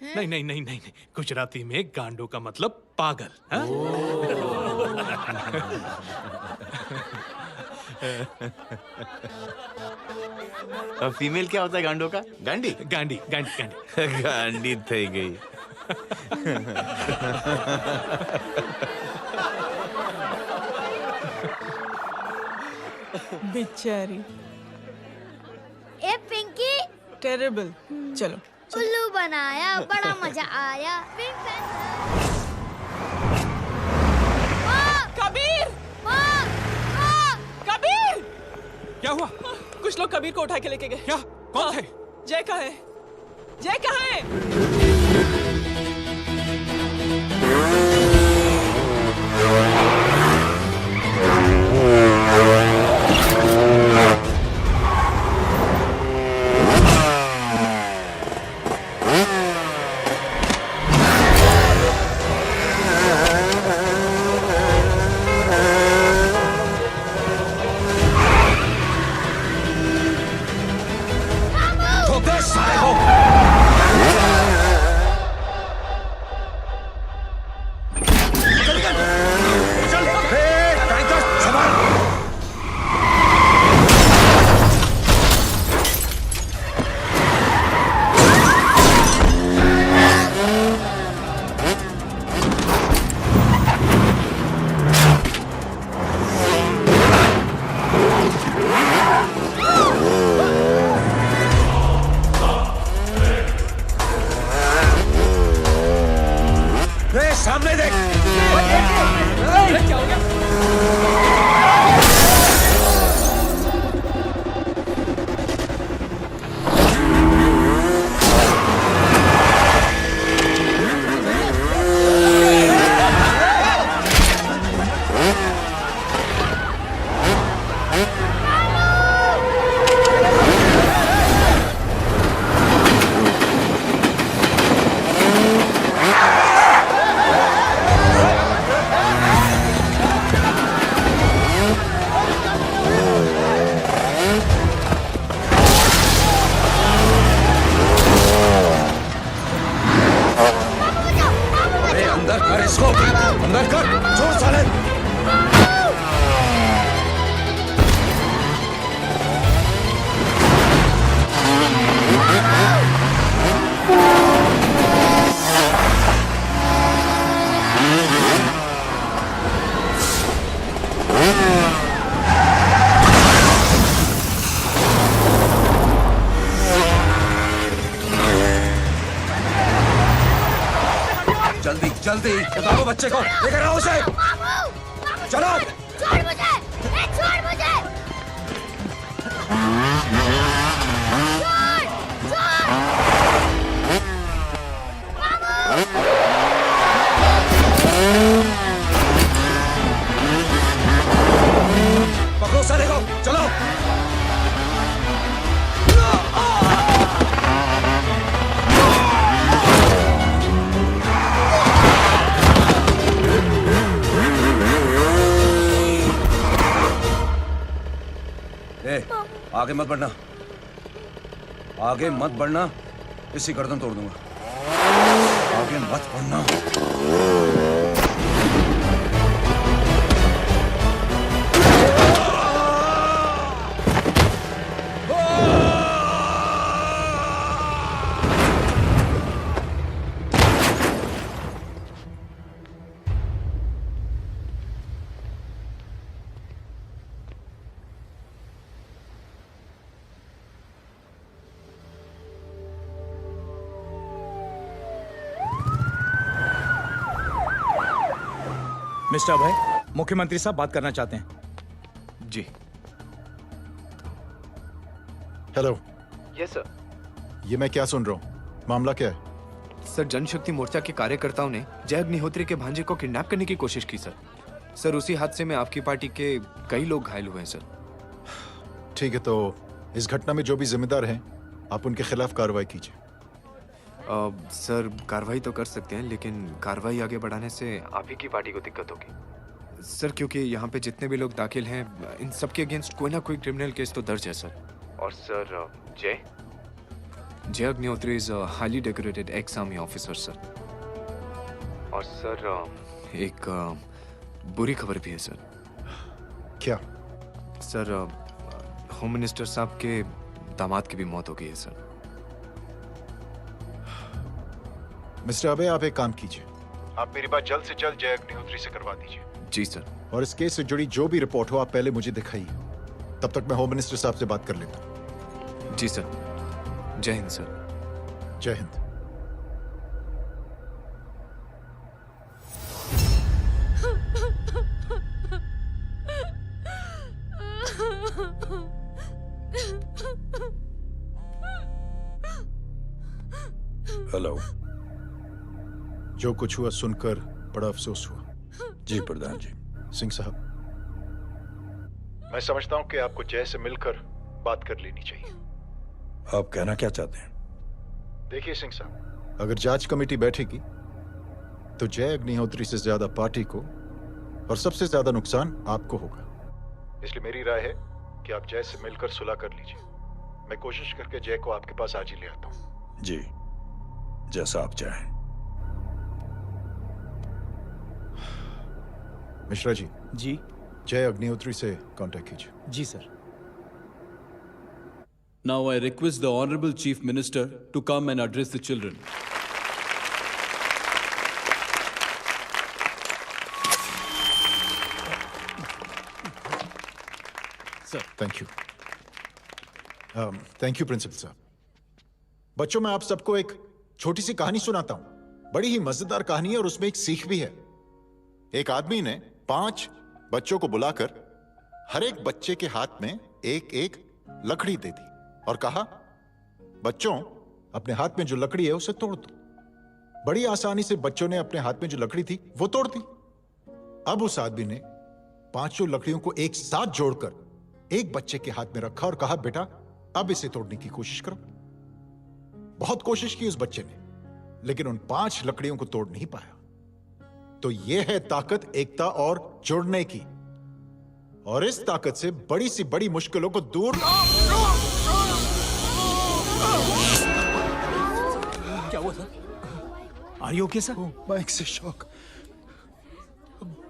नहीं नहीं नहीं नहीं, गुजराती में गांडो का मतलब पागल। हाँ? फीमेल क्या होता है गांडो का? गांडी? गांडी गांडी गांडी गांडी थई गई। बेचारी। ए पिंकी। टेरेबल। चलो। उल्लू बनाया, बड़ा मजा आया। Pink panther. कबीर! कबीर! क्या हुआ? कुछ लोग कबीर को उठा के लेके गए। क्या? कौन थे? जय कहाँ है? जय कहाँ है? जल्दी बताओ बच्चे को लेकर आओ उसे। चलो छोड़ मुझे, छोड़ मुझे। पकड़ो सारे को, चलो। आगे मत बढ़ना, आगे मत बढ़ना, इसी गर्दन तोड़ दूंगा। आगे मत बढ़ना। मिस्टर अभय, मुख्यमंत्री साहब बात करना चाहते हैं। जी। हेलो। Yes sir. ये मैं क्या सुन रहा हूँ? मामला क्या है? सर, जनशक्ति मोर्चा के कार्यकर्ताओं ने जय अग्निहोत्री के भांजे को किडनैप करने की कोशिश की सर। सर, उसी हादसे में आपकी पार्टी के कई लोग घायल हुए हैं सर। ठीक है, तो इस घटना में जो भी जिम्मेदार हैं, आप उनके खिलाफ कार्रवाई कीजिए। सर, कार्रवाई तो कर सकते हैं, लेकिन कार्रवाई आगे बढ़ाने से आप ही की पार्टी को दिक्कत होगी सर, क्योंकि यहाँ पे जितने भी लोग दाखिल हैं, इन सबके अगेंस्ट कोई ना कोई क्रिमिनल केस तो दर्ज है सर। और सर, जय Agnihotri is highly decorated ex army officer sir. और सर, एक बुरी खबर भी है सर। क्या? सर, होम मिनिस्टर साहब के दामाद की भी मौत हो गई है सर। मिस्टर अबे, आप एक काम कीजिए, आप मेरी बात जल्द से जल्द जय अग्निहोत्री से करवा दीजिए। जी सर। और इस केस से जुड़ी जो भी रिपोर्ट हो, आप पहले मुझे दिखाइए। तब तक मैं होम मिनिस्टर साहब से बात कर लेता हूँ। जी सर। जय हिंद सर। जय हिंद। हेलो। जो कुछ हुआ सुनकर बड़ा अफसोस हुआ। जी प्रधान जी। सिंह साहब, मैं समझता हूं कि आपको जय से मिलकर बात कर लेनी चाहिए। आप कहना क्या चाहते हैं? देखिए सिंह साहब, अगर जांच कमेटी बैठेगी तो जय अग्निहोत्री से ज्यादा पार्टी को और सबसे ज्यादा नुकसान आपको होगा। इसलिए मेरी राय है कि आप जय से मिलकर सुलह कर लीजिए। मैं कोशिश करके जय को आपके पास आज ही ले आता हूं। जी, जैसा आप चाहें। मिश्रा जी। जी। जय अग्निहोत्री से कांटेक्ट कीजिए। जी sir. Now I request the Honorable Chief Minister to come and address the children. Sir, thank you. Thank you principal साहब। बच्चों, मैं आप सबको एक छोटी सी कहानी सुनाता हूं। बड़ी ही मजेदार कहानी है और उसमें एक सीख भी है। एक आदमी ने 5 बच्चों को बुलाकर हर एक बच्चे के हाथ में एक एक लकड़ी दे दी और कहा, बच्चों, अपने हाथ में जो लकड़ी है उसे तोड़ दो। बड़ी आसानी से बच्चों ने अपने हाथ में जो लकड़ी थी वो तोड़ दी। अब उस आदमी ने 5 लकड़ियों को एक साथ जोड़कर एक बच्चे के हाथ में रखा और कहा, बेटा, अब इसे तोड़ने की कोशिश करो। बहुत कोशिश की उस बच्चे ने, लेकिन उन 5 लकड़ियों को तोड़ नहीं पाया। तो यह है ताकत एकता और जुड़ने की। और इस ताकत से बड़ी सी बड़ी मुश्किलों को दूर। क्या हुआ sir? Are you okay sir? Mike से शॉक।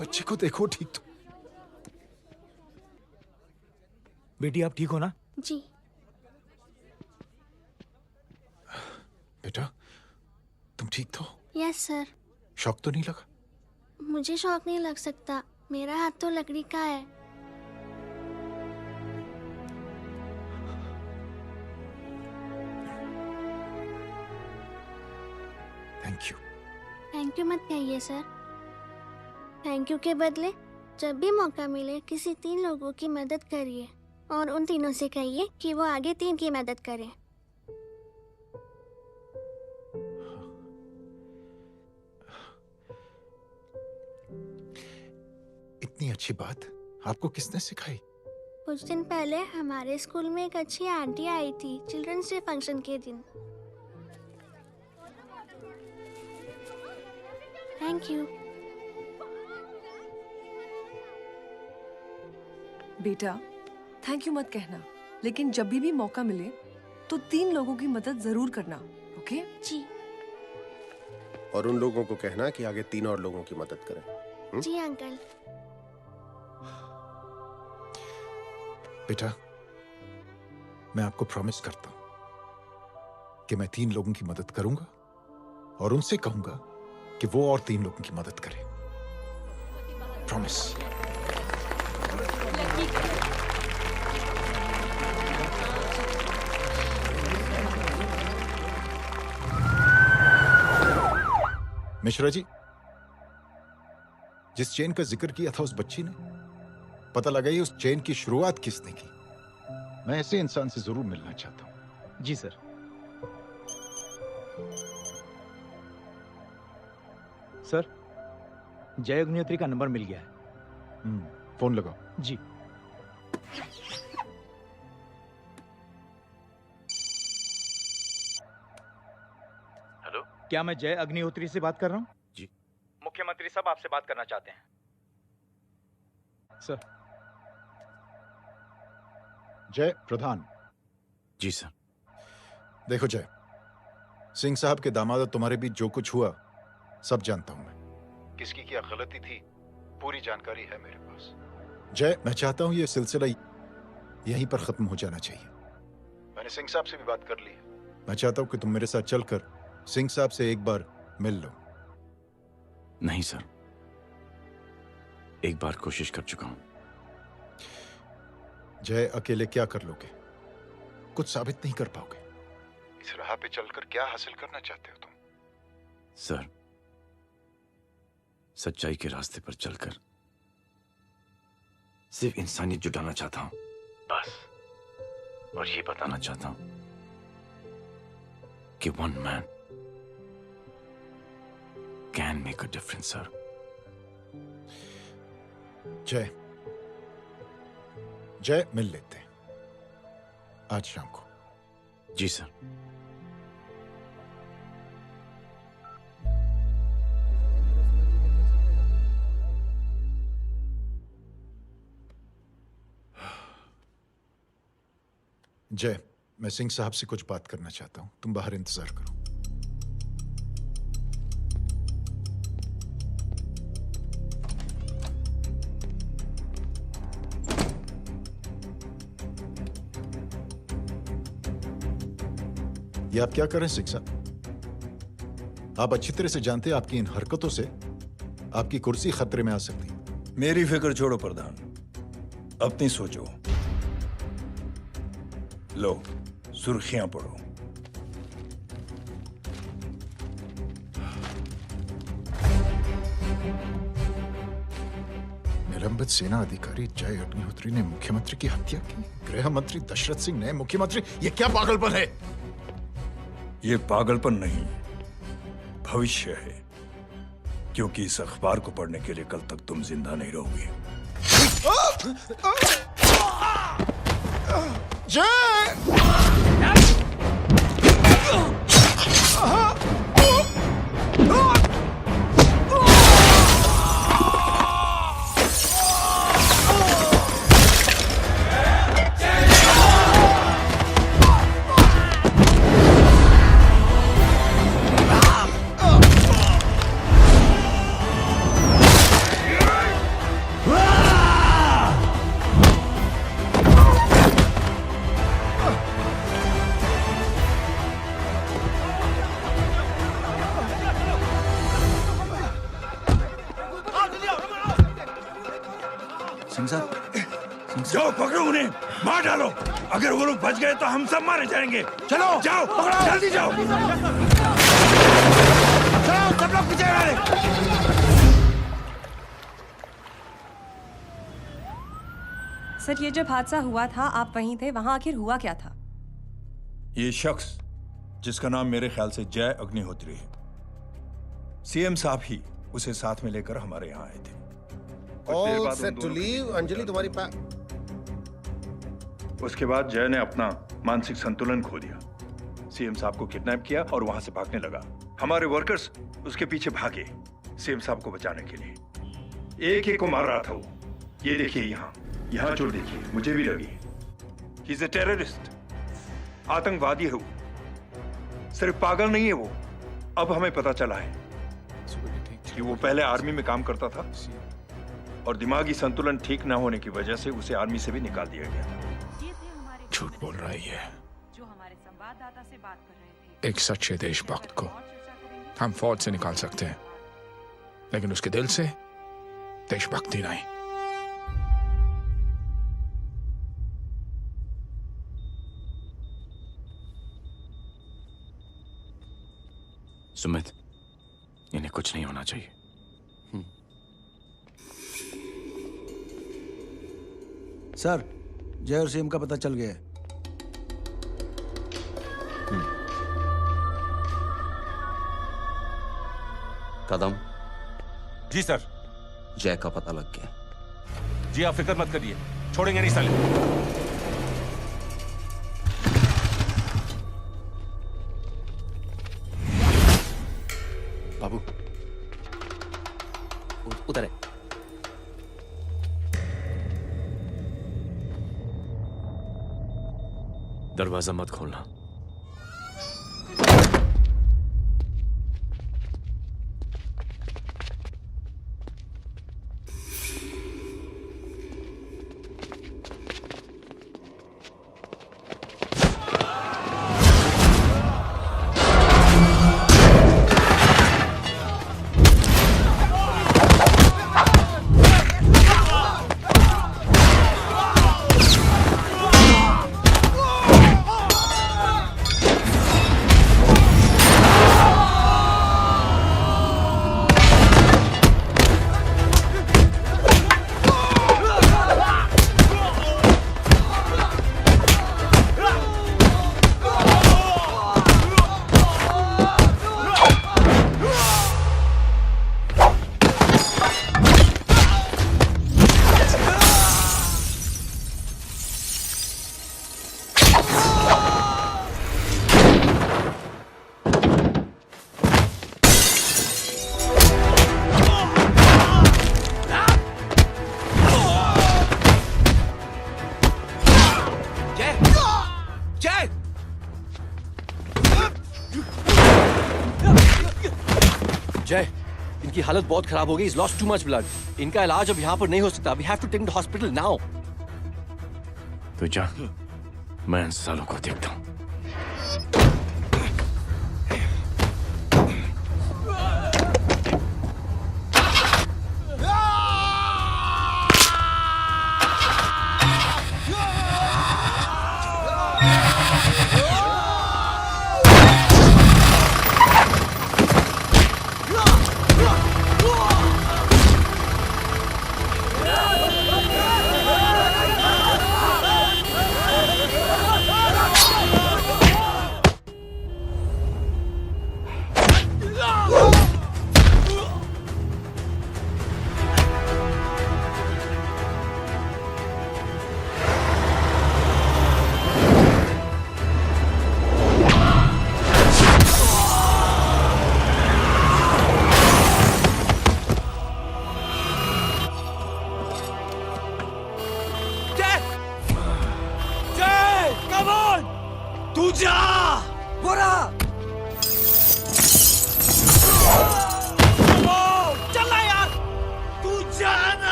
बच्चे को देखो ठीक तो। बेटी, आप ठीक हो ना? जी। बेटा, तुम ठीक तो? Yes sir. शॉक तो नहीं लगा? मुझे शौक नहीं लग सकता, मेरा हाथ तो लकड़ी का है। Thank you. थैंक यू मत कहिए सर। थैंक यू के बदले जब भी मौका मिले किसी 3 लोगों की मदद करिए और उन तीनों से कहिए कि वो आगे 3 की मदद करें। इतनी अच्छी बात आपको किसने सिखाई? कुछ दिन पहले हमारे स्कूल में एक अच्छी आंटी आई थी चिल्ड्रंस डे फंक्शन के दिन। Thank you. बेटा थैंक यू मत कहना, लेकिन जब भी मौका मिले तो 3 लोगों की मदद जरूर करना। ओके जी। और उन लोगों को कहना कि आगे 3 और लोगों की मदद करें। जी अंकल। बेटा, मैं आपको प्रॉमिस करता हूं कि मैं 3 लोगों की मदद करूंगा और उनसे कहूंगा कि वो और 3 लोगों की मदद करें। प्रॉमिस। मिश्रा जी, जिस चेन का जिक्र किया था उस बच्ची ने, पता लगाइए उस चेन की शुरुआत किसने की। मैं ऐसे इंसान से जरूर मिलना चाहता हूं। जी सर। सर, जय अग्निहोत्री का नंबर मिल गया है। फोन लगाओ। जी। हेलो, क्या मैं जय अग्निहोत्री से बात कर रहा हूँ? जी। मुख्यमंत्री साहब आपसे बात करना चाहते हैं। सर। जय प्रधान। जी सर। देखो जय, सिंह साहब के दामाद और तुम्हारे बीच जो कुछ हुआ सब जानता हूं मैं। किसकी क्या गलती थी पूरी जानकारी है मेरे पास। जय, मैं चाहता हूं ये सिलसिला यहीं पर खत्म हो जाना चाहिए। मैंने सिंह साहब से भी बात कर ली है। मैं चाहता हूं कि तुम मेरे साथ चलकर सिंह साहब से एक बार मिल लो। नहीं सर, एक बार कोशिश कर चुका हूं। जय, अकेले क्या कर लोगे? कुछ साबित नहीं कर पाओगे। इस राह पे चलकर क्या हासिल करना चाहते हो तुम? सर, सच्चाई के रास्ते पर चलकर सिर्फ इंसानियत जुटाना चाहता हूं, बस। और ये बताना चाहता हूं कि one man can make a difference, sir. जय, जय, मिल लेते हैं आज शाम को। जी सर। जय, मैं सिंह साहब से कुछ बात करना चाहता हूं, तुम बाहर इंतजार करो। ये आप क्या कर रहे हैं सिंह साहब? आप अच्छी तरह से जानते हैं आपकी इन हरकतों से आपकी कुर्सी खतरे में आ सकती है। मेरी फिक्र छोड़ो प्रधान, अपनी सोचो। लो, सुर्खियां पढ़ो। निलंबित सेना अधिकारी जय अग्निहोत्री ने मुख्यमंत्री की हत्या की। गृह मंत्री दशरथ सिंह ने मुख्यमंत्री, ये क्या पागलपन है? ये पागलपन नहीं, भविष्य है, क्योंकि इस अखबार को पढ़ने के लिए कल तक तुम जिंदा नहीं रहोगे। जाओ पकड़ो उन्हें, मार डालो। अगर वो लोग बच गए तो हम सब मारे जाएंगे। चलो जाओ, जल्दी जाओ। चलो सब लोग पीछे हटा ले। सर, ये जब हादसा हुआ था आप वहीं थे, वहां आखिर हुआ क्या था? ये शख्स जिसका नाम मेरे ख्याल से जय अग्निहोत्री है, सीएम साहब ही उसे साथ में लेकर हमारे यहाँ आए थे। All set to leave. Anjali तुम्हारी उसके बाद जय ने अपना मानसिक संतुलन खो दिया, सीएम साहब को किडनैप किया और वहां से भागने लगा। हमारे वर्कर्स उसके पीछे भागे सीएम साहब को बचाने के लिए। एक एक को मार रहा था वो। ये देखिए यहाँ चोट देखिए, मुझे भी लगी। ही इज अ टेररिस्ट, आतंकवादी है वो, सिर्फ पागल नहीं है वो। अब हमें पता चला है कि वो पहले आर्मी में काम करता था और दिमागी संतुलन ठीक ना होने की वजह से उसे आर्मी से भी निकाल दिया गया। झूठ बोल रही है। जो हमारे संवाददाता से बात कर रहे थे। एक सच्चे देशभक्त को हम फौज से निकाल सकते हैं, लेकिन उसके दिल से देशभक्ति नहीं। सुमित, इन्हें कुछ नहीं होना चाहिए। सर, जय और सीएम का पता चल गया है। कदम। जी सर। जय का पता लग गया। जी आप फिक्र मत करिए, छोड़ेंगे नहीं साले। बाबू उधर है। दरवाजा मत खोलना। जय, इनकी हालत बहुत खराब हो गई। He's lost too much blood. इनका इलाज अब यहाँ पर नहीं हो सकता। We have to take him to hospital now. तो जा, मैं इन सालों को देखता हूँ।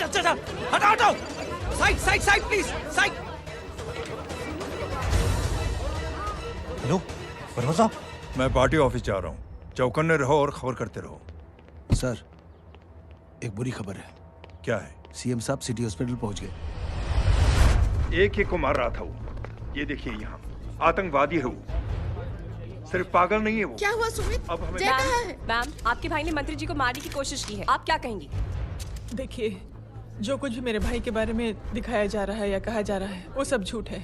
चल चल चल हटाओ हटाओ side side side please side. Hello Verma साहब, मैं पार्टी ऑफिस जा रहा हूँ। चौकन्ने रहो और खबर करते रहो। सर, एक बुरी खबर है। क्या है? सीएम साहब सिटी हॉस्पिटल पहुंच गए। एक को मार रहा था वो। ये देखिए यहाँ आतंकवादी है वो, सिर्फ पागल नहीं है वो। क्या हुआ सुमित? अब हमें जय कहाँ है? मैम, आपके भाई ने मंत्री जी को मारने की कोशिश की है, आप क्या कहेंगी? देखिए, जो कुछ भी मेरे भाई के बारे में दिखाया जा रहा है या कहा जा रहा है वो सब झूठ है।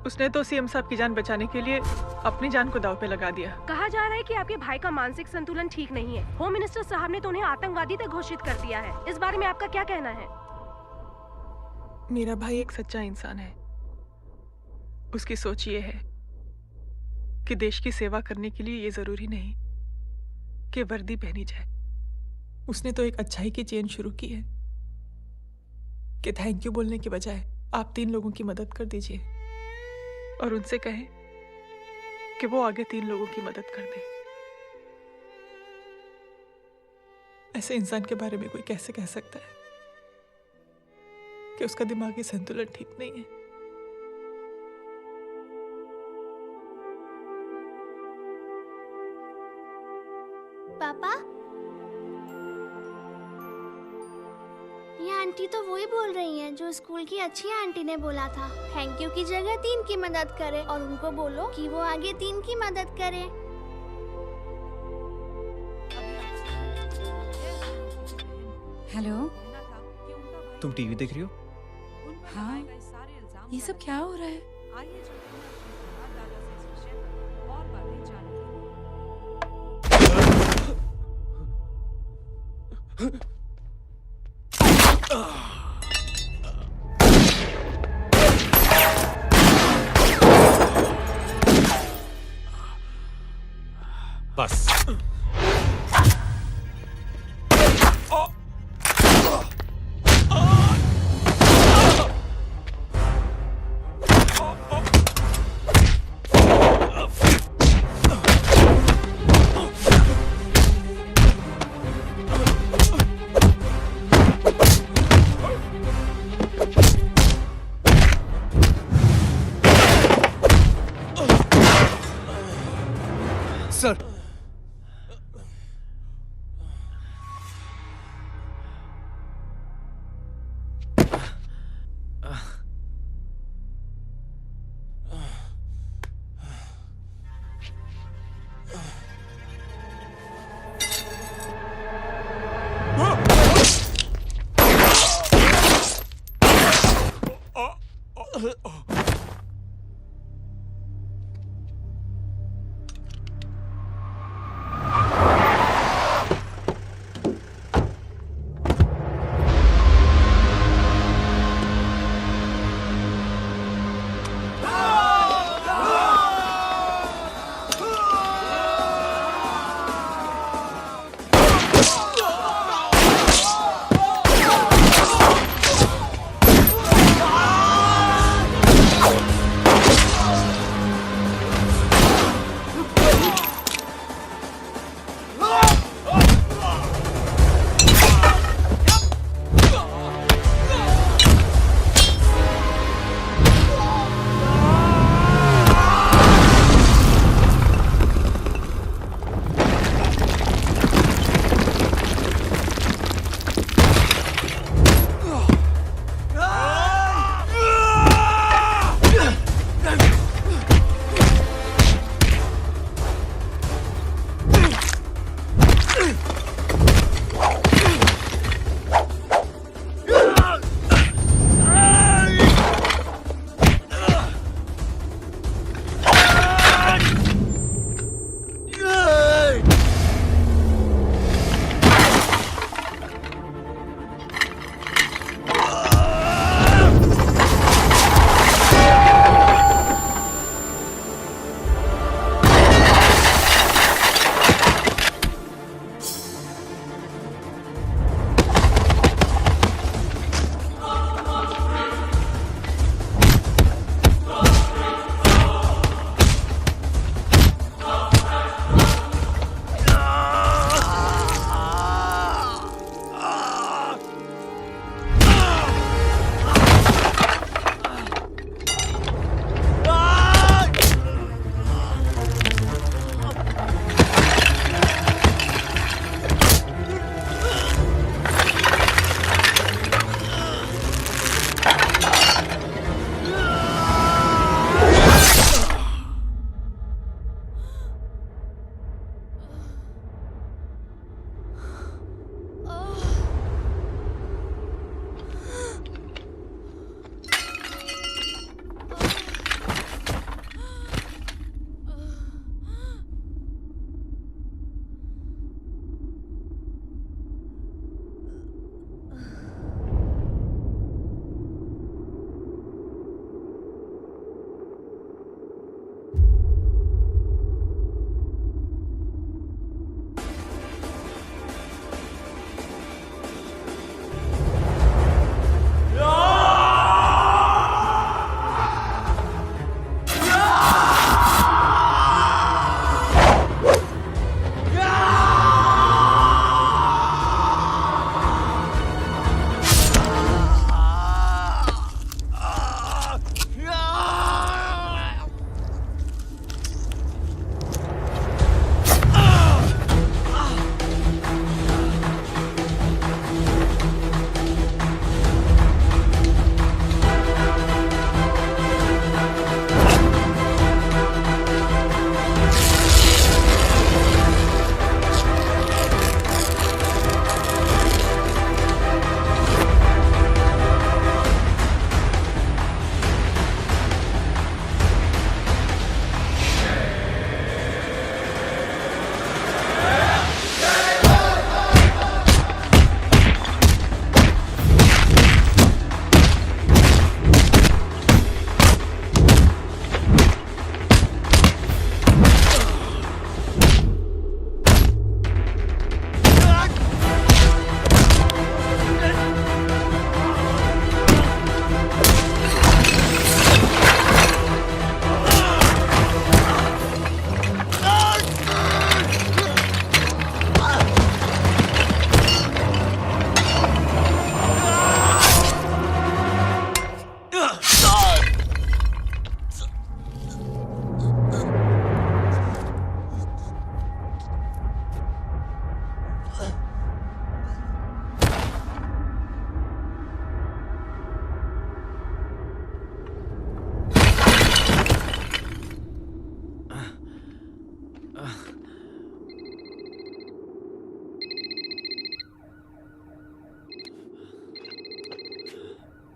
उसने तो सीएम साहब की जान बचाने के लिए अपनी जान को दांव पे लगा दिया। कहा जा रहा है कि आपके भाई का मानसिक संतुलन ठीक नहीं है। होम मिनिस्टर साहब ने तो उन्हें आतंकवादी तक घोषित कर दिया है। इस बारे में आपका क्या कहना है? मेरा भाई एक सच्चा इंसान है। उसकी सोच ये है कि देश की सेवा करने के लिए ये जरूरी नहीं कि वर्दी पहनी जाए। उसने तो एक अच्छाई की चेन शुरू की है कि थैंक यू बोलने के बजाय आप 3 लोगों की मदद कर दीजिए और उनसे कहें कि वो आगे 3 लोगों की मदद कर दे। ऐसे इंसान के बारे में कोई कैसे कह सकता है कि उसका दिमागी संतुलन ठीक नहीं है? पापा, ये आंटी तो वही बोल रही हैं जो स्कूल की अच्छी आंटी ने बोला था, थैंक यू की जगह 3 की मदद करे और उनको बोलो कि वो आगे 3 की मदद करे। हेलो, तुम टीवी देख रही हो? हाँ, ये सब क्या हो रहा है? बस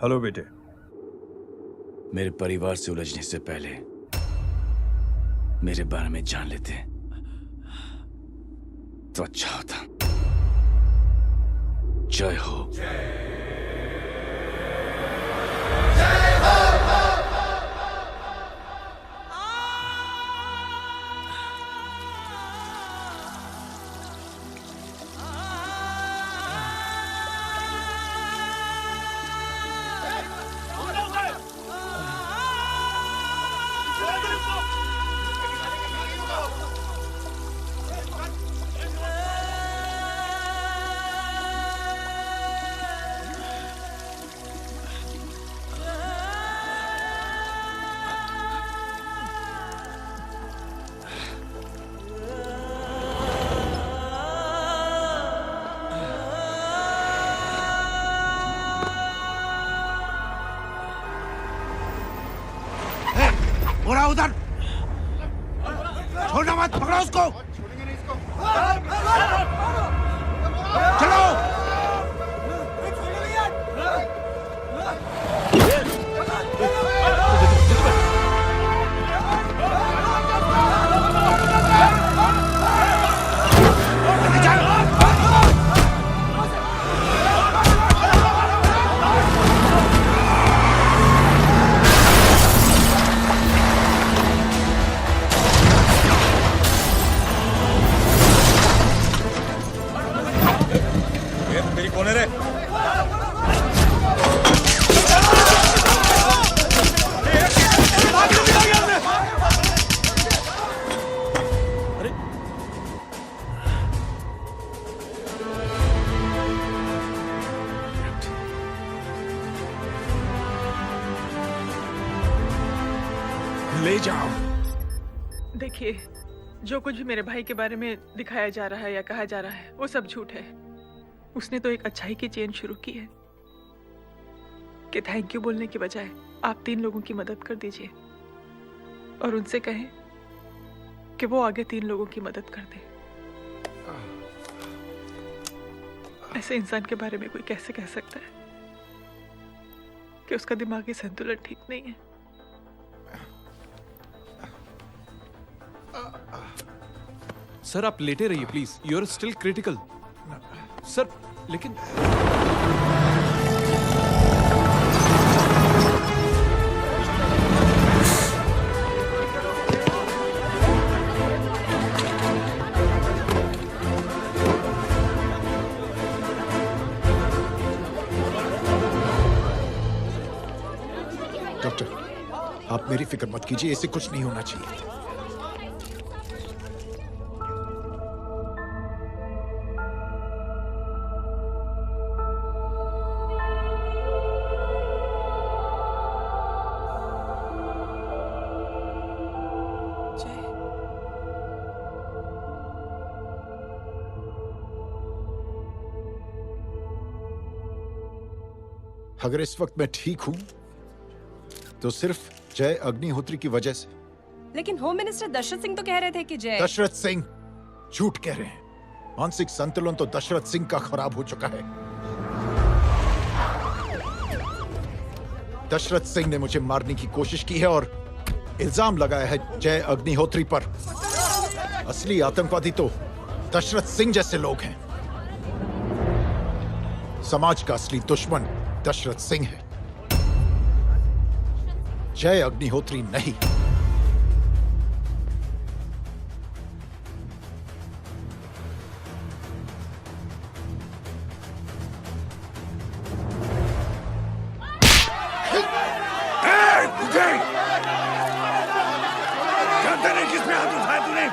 हेलो बेटे। मेरे परिवार से उलझने से पहले मेरे बारे में जान लेते तो अच्छा होता। जय हो। बोरा उधर, छोड़ना मत, पकड़ो उसको। चलो। कौन है रे? ले जाओ। देखिए, जो कुछ भी मेरे भाई के बारे में दिखाया जा रहा है या कहा जा रहा है वो सब झूठ है। उसने तो एक अच्छाई की चेन शुरू की है कि थैंक यू बोलने की बजाय आप 3 लोगों की मदद कर दीजिए और उनसे कहें कि वो आगे 3 लोगों की मदद कर दे। ऐसे इंसान के बारे में कोई कैसे कह सकता है कि उसका दिमागी संतुलन ठीक नहीं है? सर आप लेटे रहिए please, you are still critical. Sir लेकिन डॉक्टर, आप मेरी फिक्र मत कीजिए, इससे कुछ नहीं होना चाहिए। अगर इस वक्त मैं ठीक हूं तो सिर्फ जय अग्निहोत्री की वजह से। लेकिन होम मिनिस्टर दशरथ सिंह तो कह रहे थे कि जय। दशरथ सिंह झूठ कह रहे हैं। मानसिक संतुलन तो दशरथ सिंह का खराब हो चुका है। दशरथ सिंह ने मुझे मारने की कोशिश की है और इल्जाम लगाया है जय अग्निहोत्री पर। असली आतंकवादी तो दशरथ सिंह जैसे लोग हैं। समाज का असली दुश्मन दशरथ सिंह है, जय अग्निहोत्री नहीं। जानते नहीं किसमें हाथ उठाया तूने?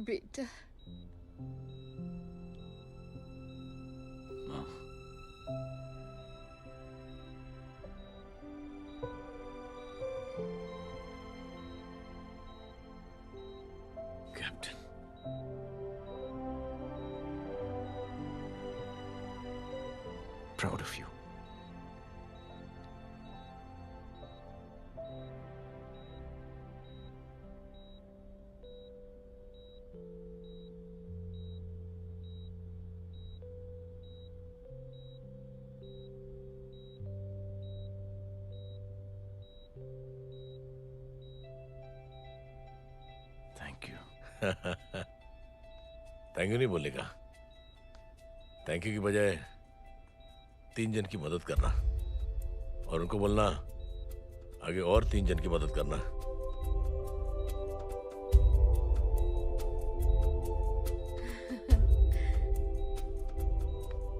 बेटा captain, proud of you. Thank you. Thank you नहीं बोलेगा। थैंक यू की बजाय 3 जन की मदद करना और उनको बोलना आगे और 3 जन की मदद करना।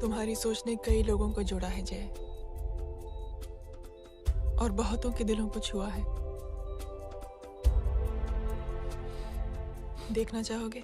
तुम्हारी सोच ने कई लोगों को जोड़ा है जय, और बहुतों के दिलों को छुआ है। देखना चाहोगे?